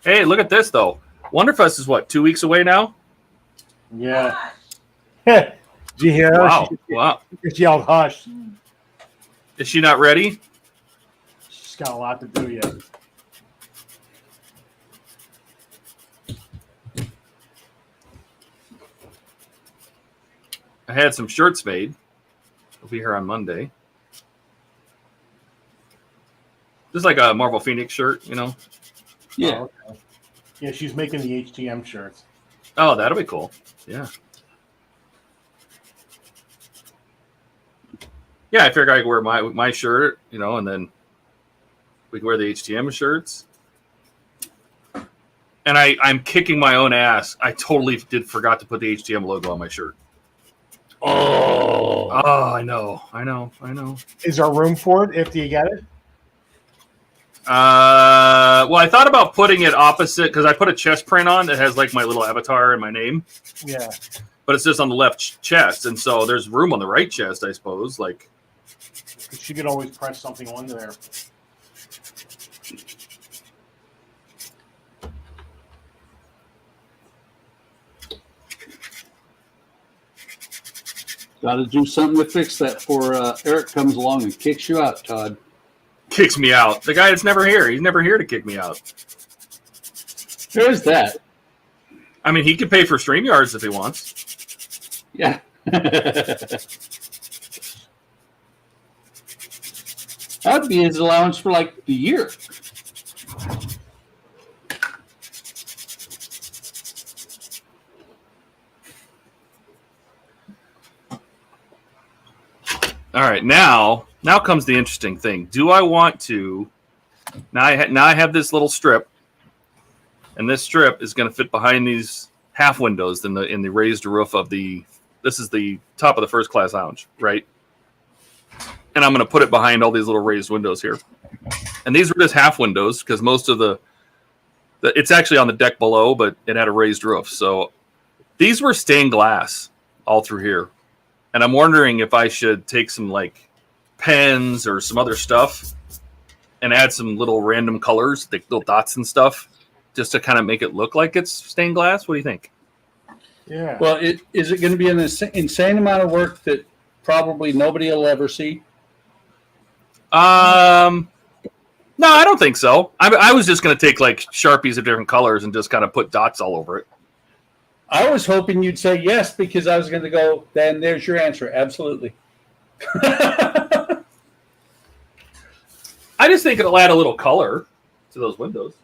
Hey, look at this, though. Wonderfest is what, 2 weeks away now? Yeah. Did you hear her? Wow. Wow. She yelled, hush. Is she not ready? She's got a lot to do yet. I had some shirts made. They'll be here on Monday. Just like a Marvel Phoenix shirt, you know? Yeah. Oh, okay. Yeah, she's making the HTM shirts. Oh, that'll be cool. Yeah. Yeah, I figured I could wear my shirt, you know, and then we could wear the HTM shirts. And I'm kicking my own ass. I totally forgot to put the HTM logo on my shirt. Oh, I know. Is there room for it if you get it? Well, I thought about putting it opposite because I put a chest print on that has like my little avatar and my name. Yeah. But it's just on the left chest, and so there's room on the right chest, I suppose. Like, She could always press something onto there. got to do something to fix that before Eric comes along and kicks you out, Todd. kicks me out. The guy that's never here. He's never here to kick me out. There's that. I mean, he could pay for StreamYards if he wants. Yeah. That'd be his allowance for like the year. All right, now comes the interesting thing. Do I want to? Now I have this little strip, and this strip is going to fit behind these half windows in the raised roof of the. This is the top of the first class lounge, right? And I'm going to put it behind all these little raised windows here. And these were just half windows because most of the it's actually on the deck below, but it had a raised roof. So these were stained glass all through here. And I'm wondering if I should take some like pens or some other stuff and add some little random colors, like little dots and stuff, just to kind of make it look like it's stained glass. What do you think? Yeah. Well, is it going to be an insane amount of work that probably nobody will ever see? No, I don't think so. I was just going to take like Sharpies of different colors and just kind of put dots all over it. I was hoping you'd say yes because I was going to go, then there's your answer. Absolutely. I just think it'll add a little color to those windows.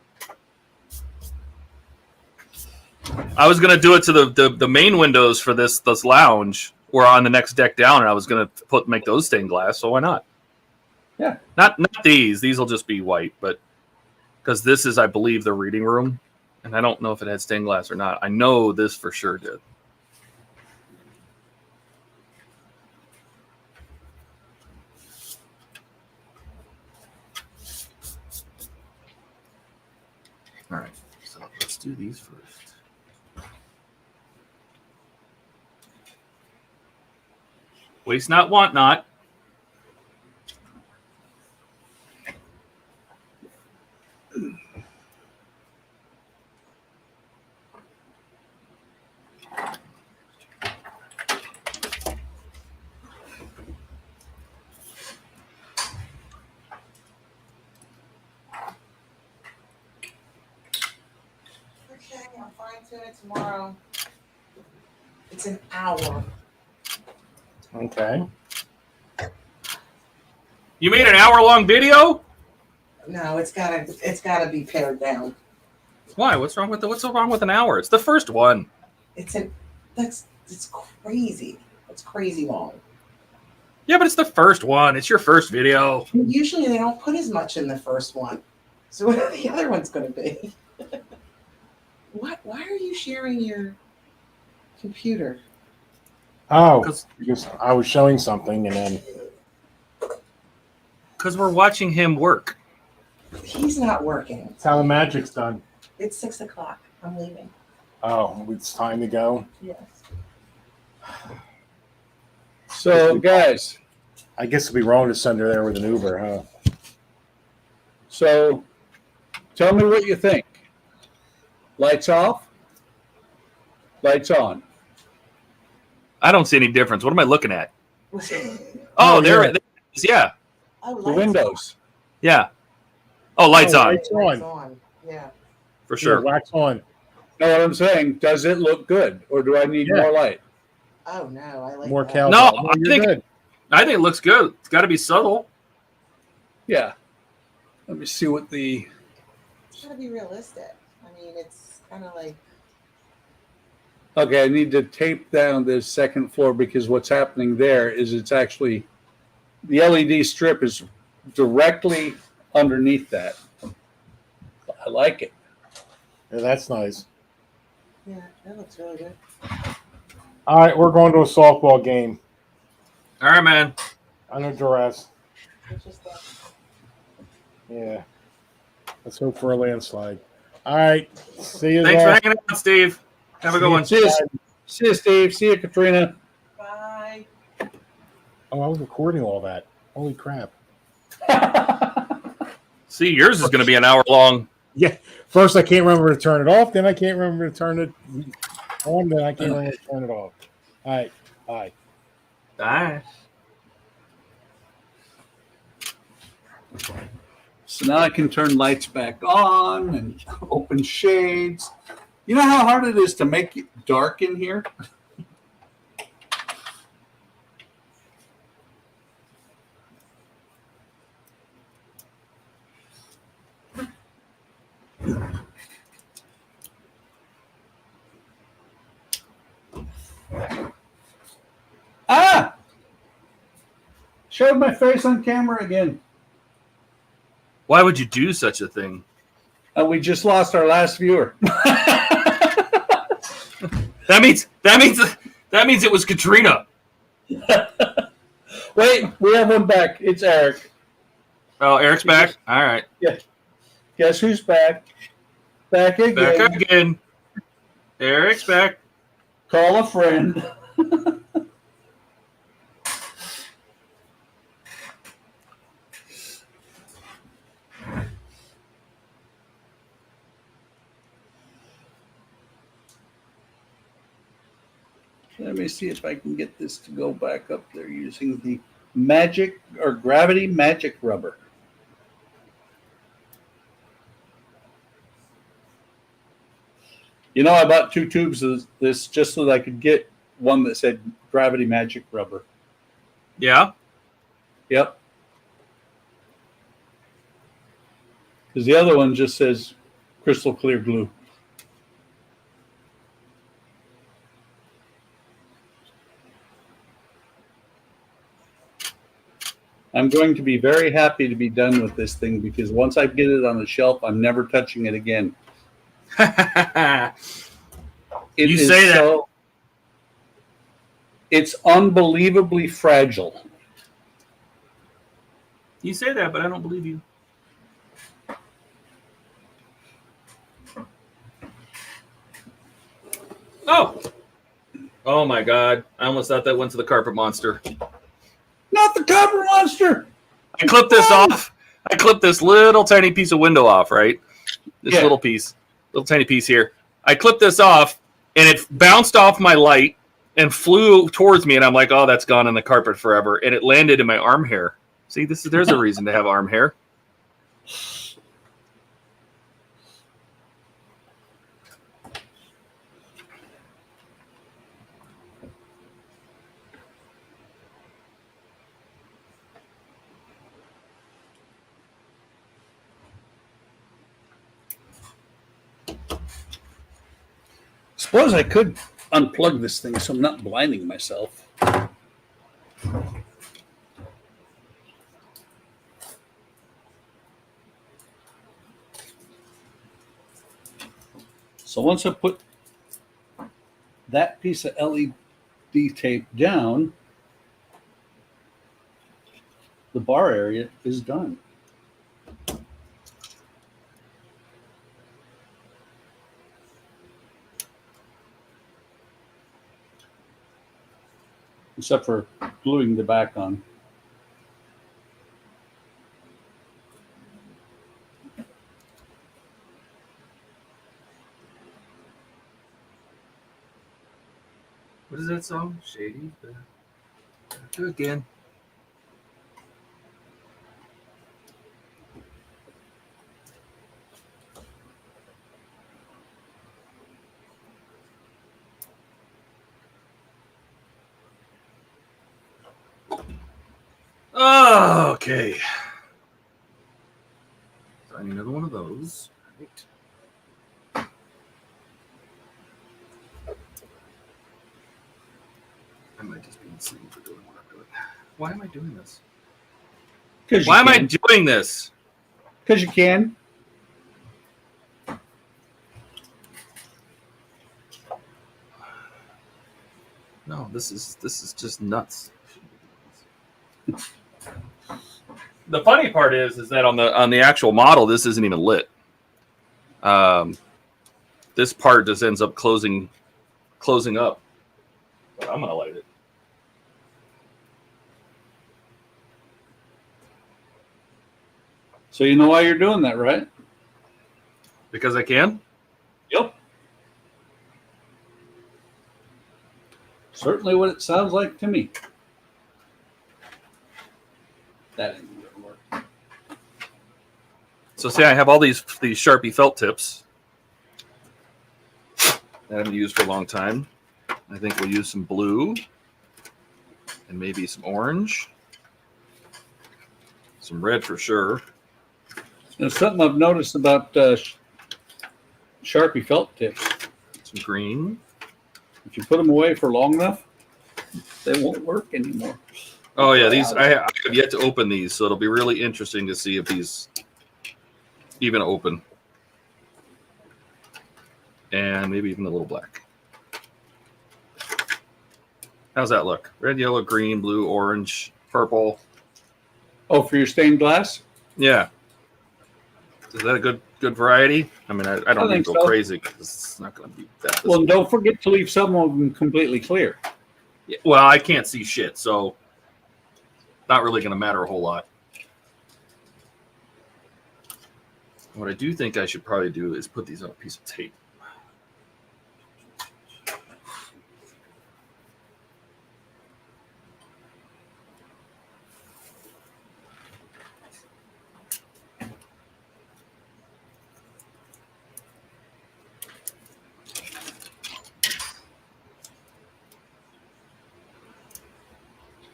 I was gonna do it to the main windows for this lounge, or on the next deck down, and I was gonna make those stained glass. So why not? Yeah. Not these. These will just be white, but because this is, I believe, the reading room, and I don't know if it had stained glass or not. I know this for sure did. All right, so let's do these first. Waste not, want not. Okay, I'll fine tune it tomorrow. It's an hour. Okay. You made an hour-long video? No, it's gotta be pared down. Why? What's wrong with an hour? It's the first one. It's crazy. It's crazy long. Yeah, but it's the first one. It's your first video. Usually they don't put as much in the first one. So what are the other ones going to be? What? Why are you sharing your computer? Oh, because I was showing something and then. Because we're watching him work. He's not working. That's how the magic's done. It's 6 o'clock. I'm leaving. Oh, it's time to go. Yes. So, guys. I guess it'd be wrong to send her there with an Uber, huh? So, tell me what you think. Lights off? Lights on? I don't see any difference. What am I looking at? Oh, Oh, there it is. Yeah. Oh, the windows. Yeah. Oh, lights on. Lights on. Yeah. For sure. Yeah, wax on. Know what I'm saying? Does it look good, or do I need more light? Oh no, I like more that. cowbell. No, Oh, I think it looks good. It's got to be subtle. Yeah. Let me see what the. It's gotta be realistic. I mean, it's kind of like. Okay, I need to tape down this second floor because what's happening there is it's actually the LED strip is directly underneath that. I like it. Yeah, that's nice. Yeah, that looks really good. All right, we're going to a softball game. All right, man. Under duress. It's just that. Yeah. Let's hope for a landslide. All right. See you. Thanks for hanging out, Steve. Have a good one. See you, Steve. See you, Katrina. Bye. Oh, I was recording all that. Holy crap. See, yours is going to be an hour long. Yeah. First, I can't remember to turn it off. Then I can't remember to turn it on. Then I can't remember to turn it off. All right. Bye. Bye. So now I can turn lights back on and open shades. You know how hard it is to make it dark in here? Ah! Showed my face on camera again. Why would you do such a thing? We just lost our last viewer. That means it was Katrina. Wait, we have one back. It's Eric. Oh, Eric's back. All right. Yeah. Guess who's back? Back again. Back again. Eric's back. Call a friend. Let me see if I can get this to go back up there using the magic or gravity magic rubber. You know, I bought 2 tubes of this just so that I could get one that said gravity magic rubber. Yeah. Yep. Because the other one just says crystal clear glue. I'm going to be very happy to be done with this thing because once I get it on the shelf, I'm never touching it again. It You is say that. so, it's unbelievably fragile. You say that, but I don't believe you. Oh! Oh my God. I almost thought that went to the carpet monster. Not the carpet monster! I clipped this off. I clipped this little tiny piece of window off, right? This Yeah. little tiny piece here. I clipped this off, and it bounced off my light and flew towards me, and I'm like, oh, that's gone in the carpet forever. And it landed in my arm hair. See, there's a reason to have arm hair. Suppose I could unplug this thing so I'm not blinding myself. So once I put that piece of LED tape down, the bar area is done. Except for gluing the back on. What is that song? Shady. Do it again. Oh, okay. So I need another one of those. Right. I might just be insane for doing what I'm doing. Why am I doing this? Why am I doing this? Because you can. No, this is just nuts. The funny part is that on the actual model, this isn't even lit. This part just ends up closing up. But I'm gonna light it. So you know why you're doing that, right? Because I can? Yep. Certainly what it sounds like to me. That ain't gonna work. So see, I have all these Sharpie felt tips that I haven't used for a long time. I think we'll use some blue and maybe some orange. Some red for sure. There's something I've noticed about Sharpie felt tips. Some green. If you put them away for long enough, they won't work anymore. Oh yeah, these I have yet to open these, so it'll be really interesting to see if these even open. And maybe even a little black. How's that look? Red, yellow, green, blue, orange, purple. Oh, for your stained glass? Yeah. Is that a good variety? I mean, I don't need to go crazy because it's not going to be that. Well, don't forget to leave some of them completely clear. Yeah, well, I can't see shit, so not really going to matter a whole lot. What I do think I should probably do is put these on a piece of tape.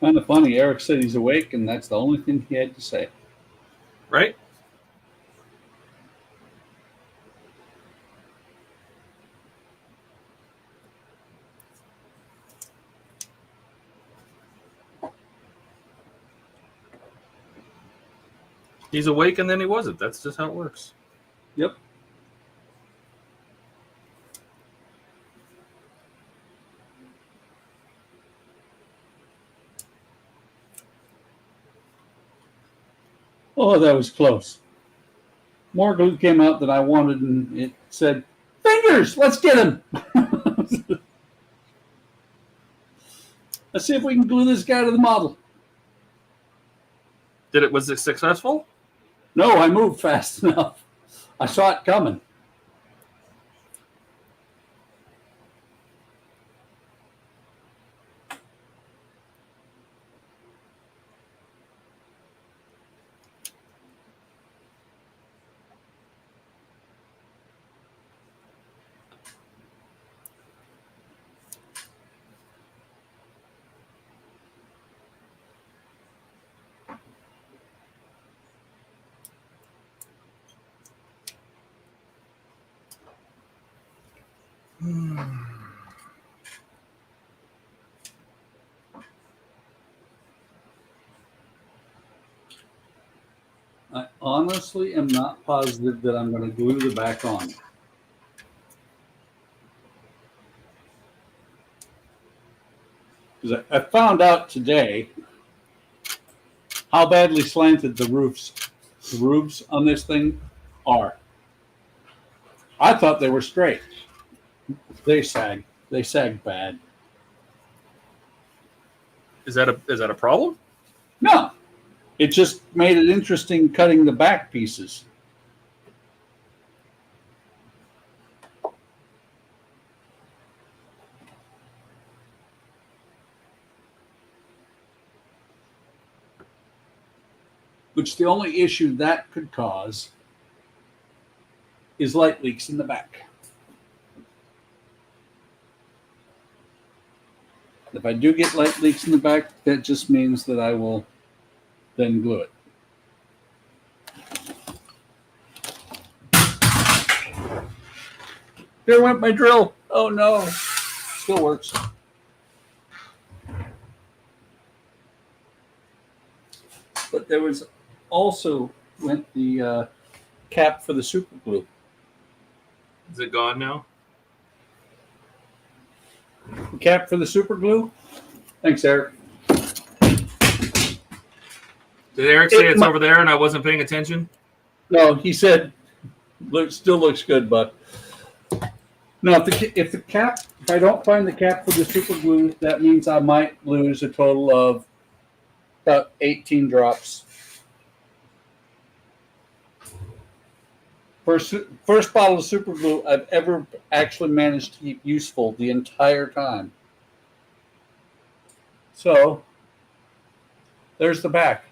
Kind of funny. Eric said he's awake, and that's the only thing he had to say. Right? He's awake and then he wasn't. That's just how it works. Yep. Oh, that was close. More glue came out than I wanted, and it said, "Fingers, let's get him." Let's see if we can glue this guy to the model. Was it successful? No, I moved fast enough. I saw it coming. I honestly am not positive that I'm going to glue the back on. Because I found out today how badly slanted the roofs on this thing are. I thought they were straight. They sag. They sag bad. Is that a problem? No. It just made it interesting cutting the back pieces. Which the only issue that could cause is light leaks in the back. If I do get light leaks in the back, that just means that I will then glue it. There went my drill. Oh no. Still works. But there was also went the cap for the super glue. Is it gone now? The cap for the super glue? Thanks, Eric. Did Eric say it's over there and I wasn't paying attention? No, he said, still looks good, but no. If I don't find the cap for the super glue, that means I might lose a total of about 18 drops. First bottle of super glue I've ever actually managed to keep useful the entire time. So there's the back.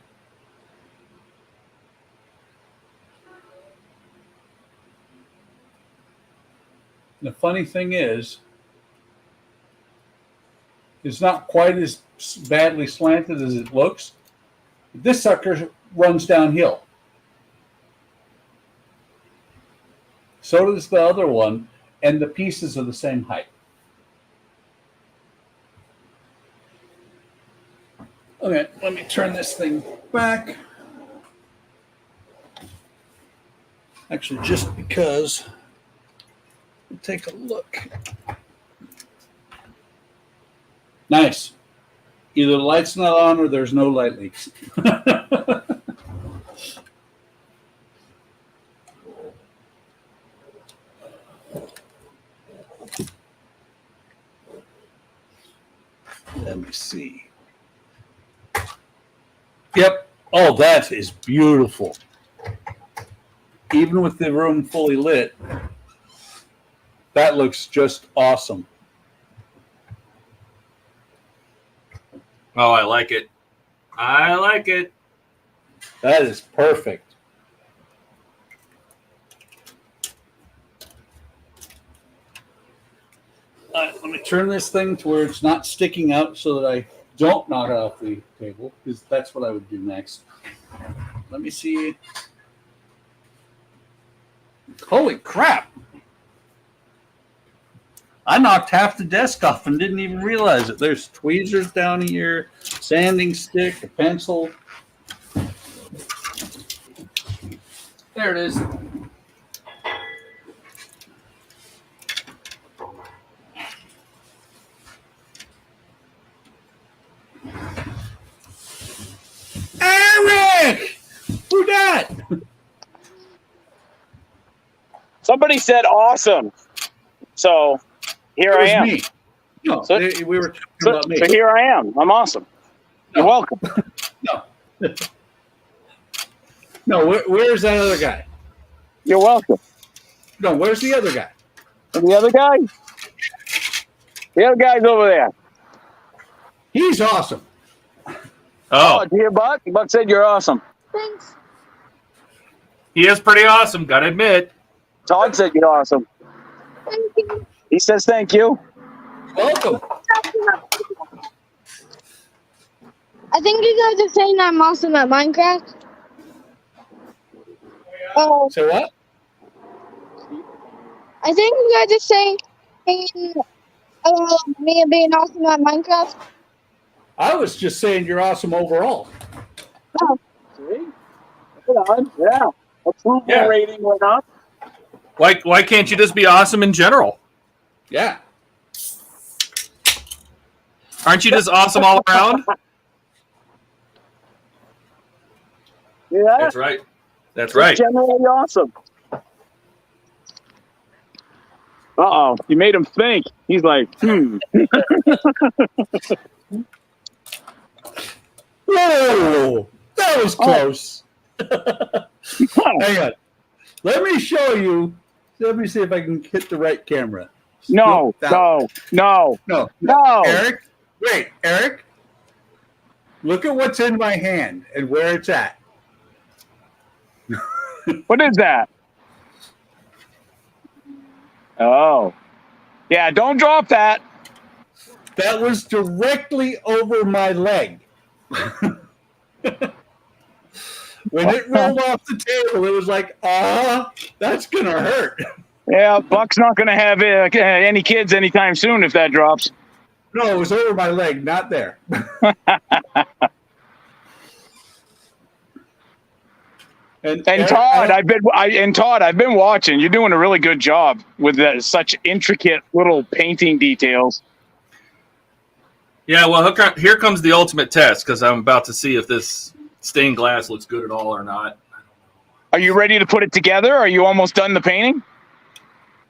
The funny thing is, it's not quite as badly slanted as it looks. This sucker runs downhill. So does the other one, and the pieces are the same height. Okay, let me turn this thing back. Actually, just because, we'll take a look. Nice. Either the light's not on or there's no light leaks. Let me see. Yep. Oh, that is beautiful. Even with the room fully lit, that looks just awesome. Oh, I like it. I like it. That is perfect. Let me turn this thing to where it's not sticking out so that I don't knock it off the table, because that's what I would do next. Let me see. Holy crap. I knocked half the desk off and didn't even realize it. There's tweezers down here, sanding stick, a pencil. There it is. Eric! Who that? Somebody said awesome. So here I am. Me. No, So- we were talking So, about me. so here I am. I'm awesome. You're welcome. No. No, where's that other guy? You're welcome. No, where's the other guy? And the other guy? The other guy's over there. He's awesome. Oh, Do you hear Buck? Buck said you're awesome. Thanks. he is pretty awesome. Gotta admit. Todd said you're awesome. Thank you. He says thank you. Welcome. I think you guys are saying I'm awesome at Minecraft. Oh, So what? I think you guys are saying me being awesome at Minecraft. I was just saying you're awesome overall. Oh, See? Hold on. Yeah. Approval Yeah. rating went up. Why can't you just be awesome in general? Yeah. Aren't you just awesome all around? Yeah. That's right. That's Just right. generally awesome. Uh-oh. You made him think. He's like, Whoa! That was close. Hang on. Let me show you. Let me see if I can hit the right camera. No, That- no, no, no, no. Eric, wait, Eric. Look at what's in my hand and where it's at. What is that? Oh. Yeah, don't drop that. That was directly over my leg. When it rolled off the table, it was like, that's gonna hurt. Yeah, Buck's not going to have any kids anytime soon if that drops. No, it was over my leg, not there. And Eric, Todd, I've been watching. You're doing a really good job with such intricate little painting details. Yeah, well, here comes the ultimate test because I'm about to see if this stained glass looks good at all or not. Are you ready to put it together? Are you almost done the painting?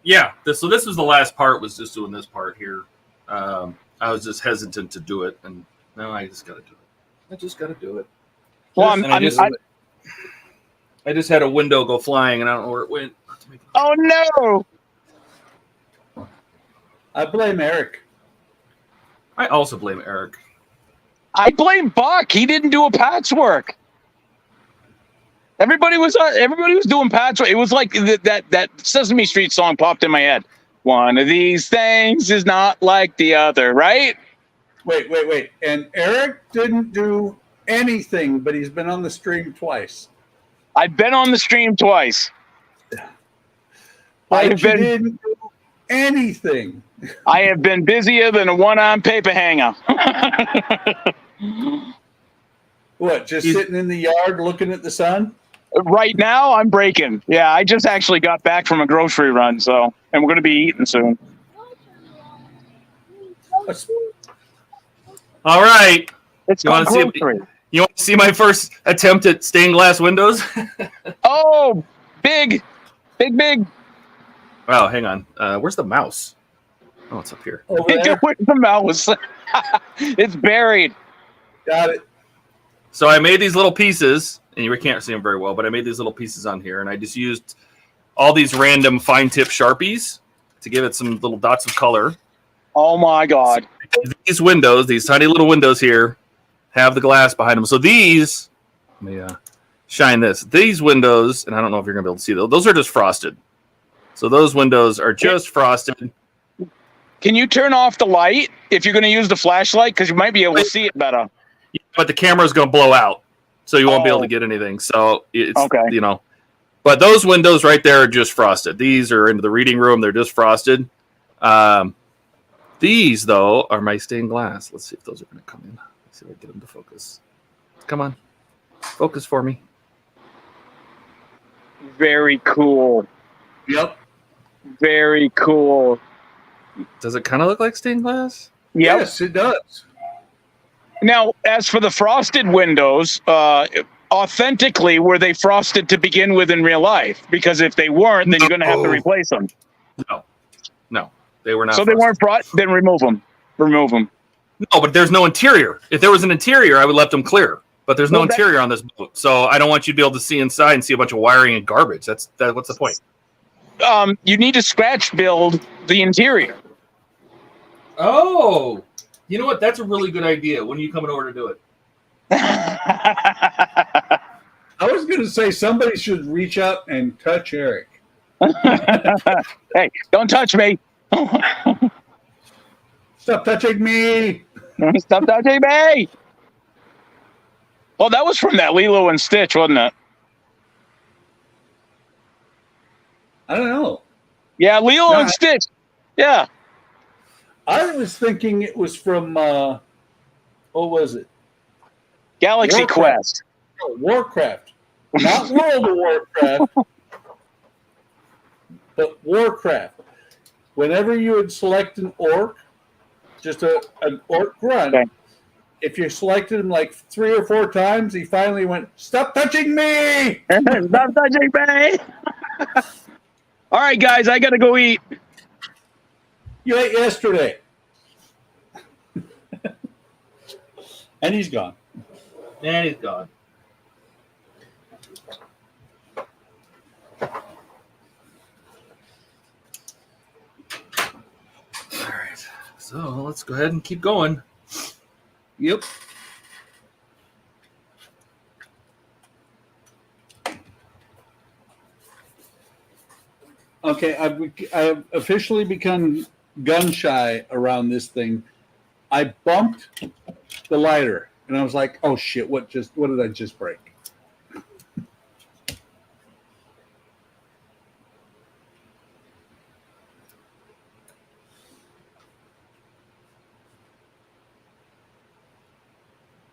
Yeah, so this was the last part, was just doing this part here. I was just hesitant to do it, and now I just got to do it. I just got to do it. Well, I just had a window go flying, and I don't know where it went. Oh, no. I blame Eric. I also blame Eric. I blame Buck. He didn't do a patchwork. Everybody was doing patchwork. It was like that Sesame Street song popped in my head. One of these things is not like the other, right? Wait. And Eric didn't do anything, but he's been on the stream twice. I've been on the stream twice. But you didn't do anything. I have been busier than a one-armed paper hanger. What, just sitting in the yard looking at the sun? Right now, I'm breaking. Yeah, I just actually got back from a grocery run, and we're going to be eating soon. All right. It's You called want to see my first attempt at stained glass windows? Oh, big. Wow, hang on. Where's the mouse? Oh, it's up here. Over there? Where's the mouse? It's buried. Got it. So I made these little pieces, and you can't see them very well, but I made these little pieces on here, and I just used all these random fine tip Sharpies to give it some little dots of color. Oh my God. These windows, these tiny little windows here, have the glass behind them. So these, let me shine this. These windows, and I don't know if you're going to be able to see those are just frosted. So those windows are just frosted. Can you turn off the light if you're going to use the flashlight? Because you might be able to see it better. But the camera's going to blow out, so you won't be able to get anything. So it's, okay. But those windows right there are just frosted. These are into the reading room. They're just frosted. These, though, are my stained glass. Let's see if those are going to come in. Let's see if I can get them to focus. Come on. Focus for me. Very cool. Yep. Very cool. Does it kind of look like stained glass? Yep. Yes, it does. Now, as for the frosted windows, authentically, were they frosted to begin with in real life? Because if they weren't, then you're going to have to replace them. No, they were not. So they weren't then remove them. Remove them. No, but there's no interior. If there was an interior, I would let them clear. But there's no interior on this boat, so I don't want you to be able to see inside and see a bunch of wiring and garbage. What's the point? You need to scratch build the interior. Oh, you know what? That's a really good idea. When are you coming over to do it? I was going to say somebody should reach out and touch Eric. Hey, don't touch me. Stop touching me. Stop touching me. Well, that was from that Lilo and Stitch, wasn't it? I don't know. Yeah, Lilo and Stitch. Yeah. I was thinking it was from, what was it? Galaxy Warcraft. Quest. No, Warcraft. Not World of Warcraft, but Warcraft. Whenever you would select an orc, just an orc grunt, okay. If you selected him like 3 or 4 times, he finally went, "Stop touching me!" Stop touching me! All right, guys, I got to go eat. You ate yesterday. And he's gone. And he's gone. All right. So let's go ahead and keep going. Yep. Okay, I've officially become gun shy around this thing. I bumped the lighter, and I was like, "Oh shit! What did I just break?"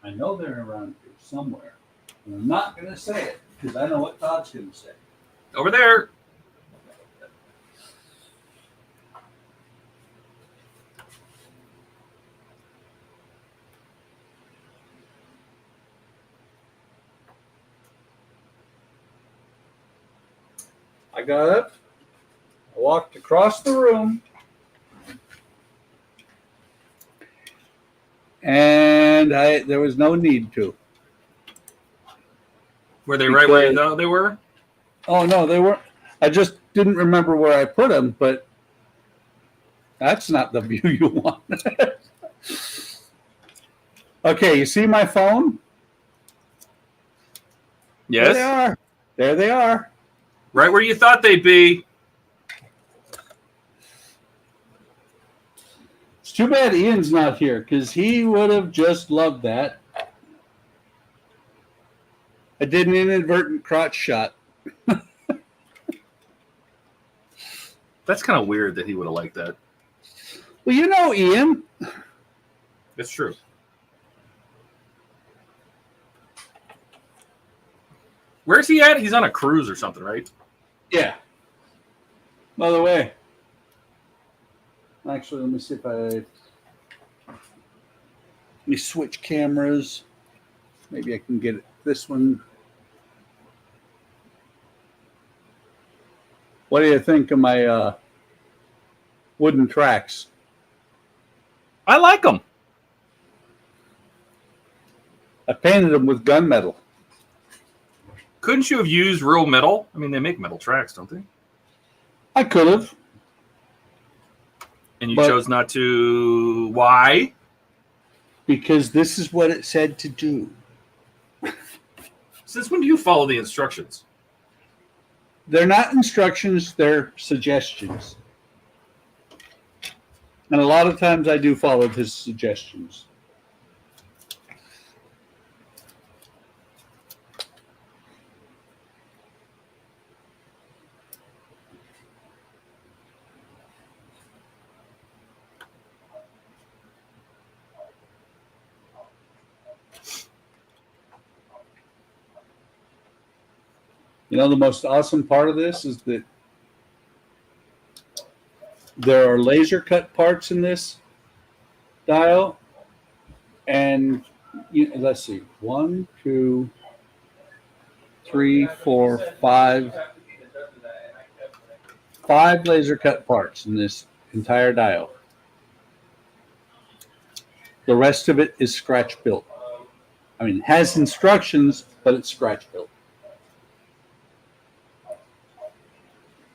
I know they're around here somewhere, and I'm not going to say it because I know what Todd's going to say. Over there. I got up, I walked across the room, and there was no need to. Were they right where you thought they were? Oh, no, they weren't. I just didn't remember where I put them, but that's not the view you want. Okay, you see my phone? Yes. There they are. There they are. Right where you thought they'd be. It's too bad Ian's not here because he would have just loved that. I did an inadvertent crotch shot. That's kind of weird that he would have liked that. Well, you know, Ian. It's true. Where's he at? He's on a cruise or something, right? Yeah. By the way, actually, let me see if let me switch cameras. Maybe I can get this one. What do you think of my wooden tracks? I like them. I painted them with gunmetal. Couldn't you have used real metal? I mean, they make metal tracks, don't they? I could have. And you chose not to. Why? Because this is what it said to do. Since when do you follow the instructions? They're not instructions, they're suggestions. And a lot of times I do follow his suggestions. You know, the most awesome part of this is that there are laser cut parts in this dial, and let's see, 1, 2, 3, 4, 5 laser cut parts in this entire dial. The rest of it is scratch built. I mean, it has instructions, but it's scratch built.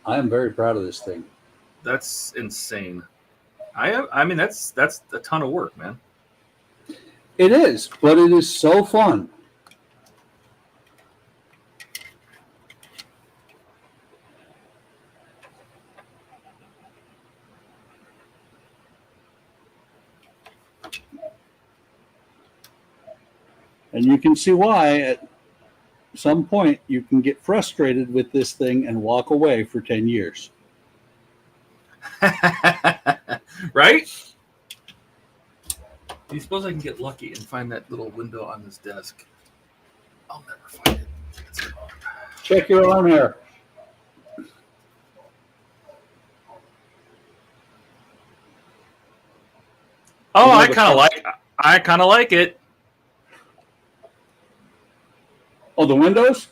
I am very proud of this thing. That's insane. I mean, that's a ton of work, man. It is, but it is so fun. And you can see why at some point you can get frustrated with this thing and walk away for 10 years. Right? Do you suppose I can get lucky and find that little window on this desk? I'll never find it. Check your arm hair. Oh, I kind of like it. Oh, the windows?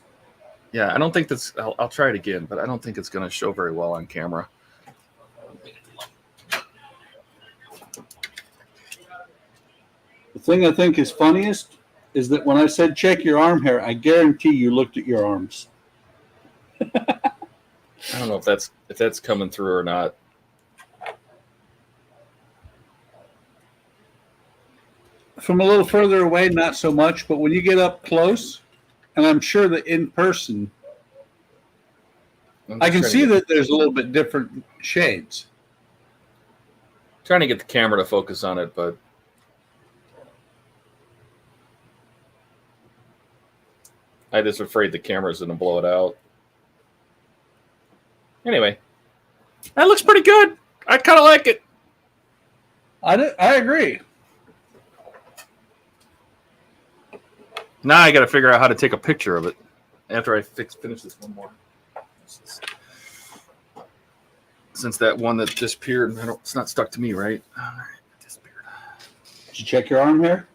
Yeah, I don't think that's. I'll try it again, but I don't think it's going to show very well on camera. The thing I think is funniest is that when I said check your arm hair, I guarantee you looked at your arms. I don't know if that's coming through or not. From a little further away, not so much, but when you get up close, and I'm sure that in person, I can see that there's a little bit different shades. Trying to get the camera to focus on it, but I'm just afraid the camera's going to blow it out. Anyway, that looks pretty good. I kind of like it. I agree. Now I got to figure out how to take a picture of it after I finish this one more. Since that one that disappeared, it's not stuck to me, right? All right, it disappeared. Did you check your arm hair?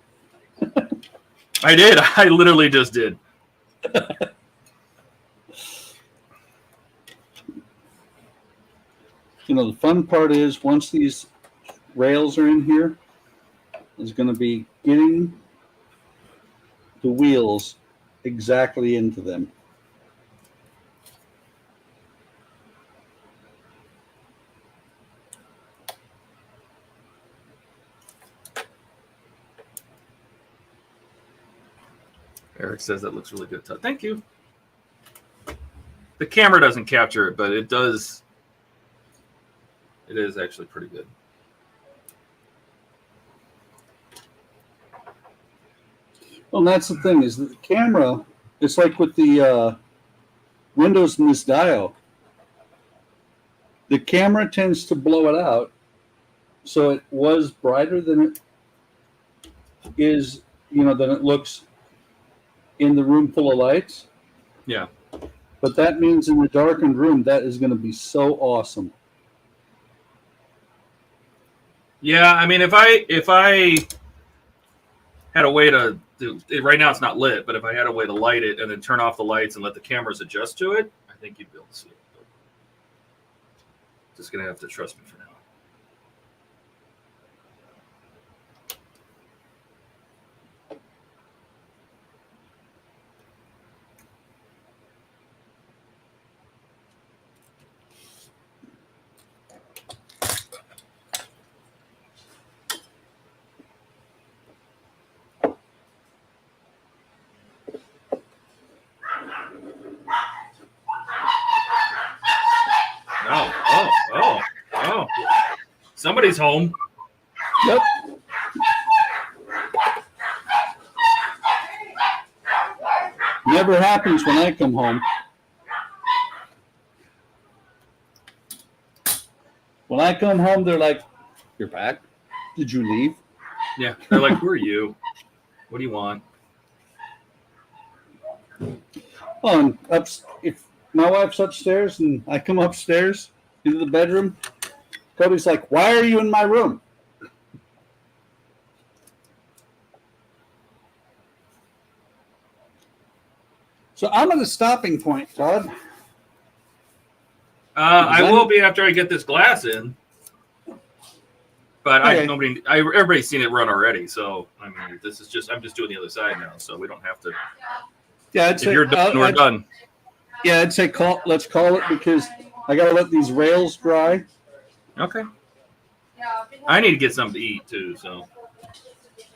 I did. I literally just did. You know, the fun part is once these rails are in here, is going to be getting the wheels exactly into them. Eric says that looks really good. Thank you. The camera doesn't capture it, but it does. It is actually pretty good. Well, that's the thing is that the camera, it's like with the windows in this dial, the camera tends to blow it out, so it was brighter than it is, than it looks in the room full of lights. Yeah. But that means in the darkened room, that is going to be so awesome. Yeah, I mean, if I had a way to do it, right now it's not lit, but if I had a way to light it and then turn off the lights and let the cameras adjust to it, I think you'd be able to see it. But just gonna have to trust me for now. Oh. Somebody's home. Yep. Never happens when I come home. When I come home, they're like, "You're back? Did you leave?" Yeah, they're like, "Who are you? What do you want?" Oh, and if my wife's upstairs and I come upstairs into the bedroom, Cody's like, "Why are you in my room?" So I'm at a stopping point, Todd. I will be after I get this glass in. But Okay. everybody's seen it run already. So I mean, this is just I'm just doing the other side now, so we don't have to. Yeah, If you're done, we're done. Yeah, I'd say let's call it because I gotta let these rails dry. Okay. I need to get something to eat too. So.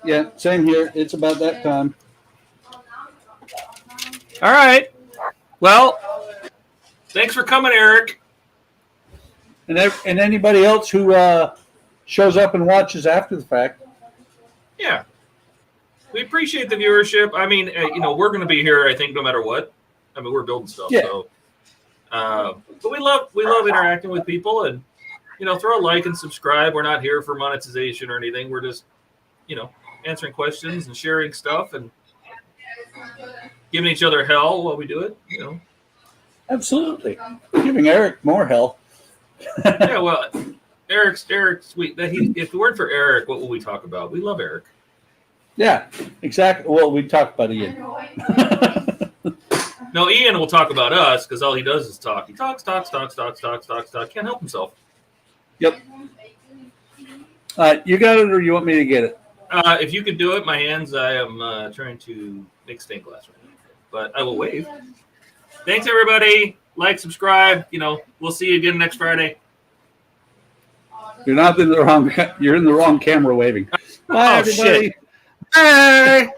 Yeah, same here. It's about that time. All right. Well, thanks for coming, Eric. And anybody else who shows up and watches after the fact. Yeah. We appreciate the viewership. I mean, we're going to be here, I think, no matter what. I mean, we're building stuff. Yeah. So, but we love interacting with people, and throw a like and subscribe. We're not here for monetization or anything. We're just, answering questions and sharing stuff and giving each other hell while we do it. Absolutely, giving Eric more hell. Yeah, well, Eric's sweet. If it weren't for Eric, what would we talk about? We love Eric. Yeah, exactly. Well, we talked about Ian. No, Ian will talk about us because all he does is talk. He talks. Can't help himself. Yep. You got it, or you want me to get it? If you could do it, my hands. I am trying to make stained glass right now, but I will wave. Thanks, everybody. Like, subscribe. We'll see you again next Friday. You're not in the wrong. You're in the wrong camera waving. Bye, everybody. Shit. Bye.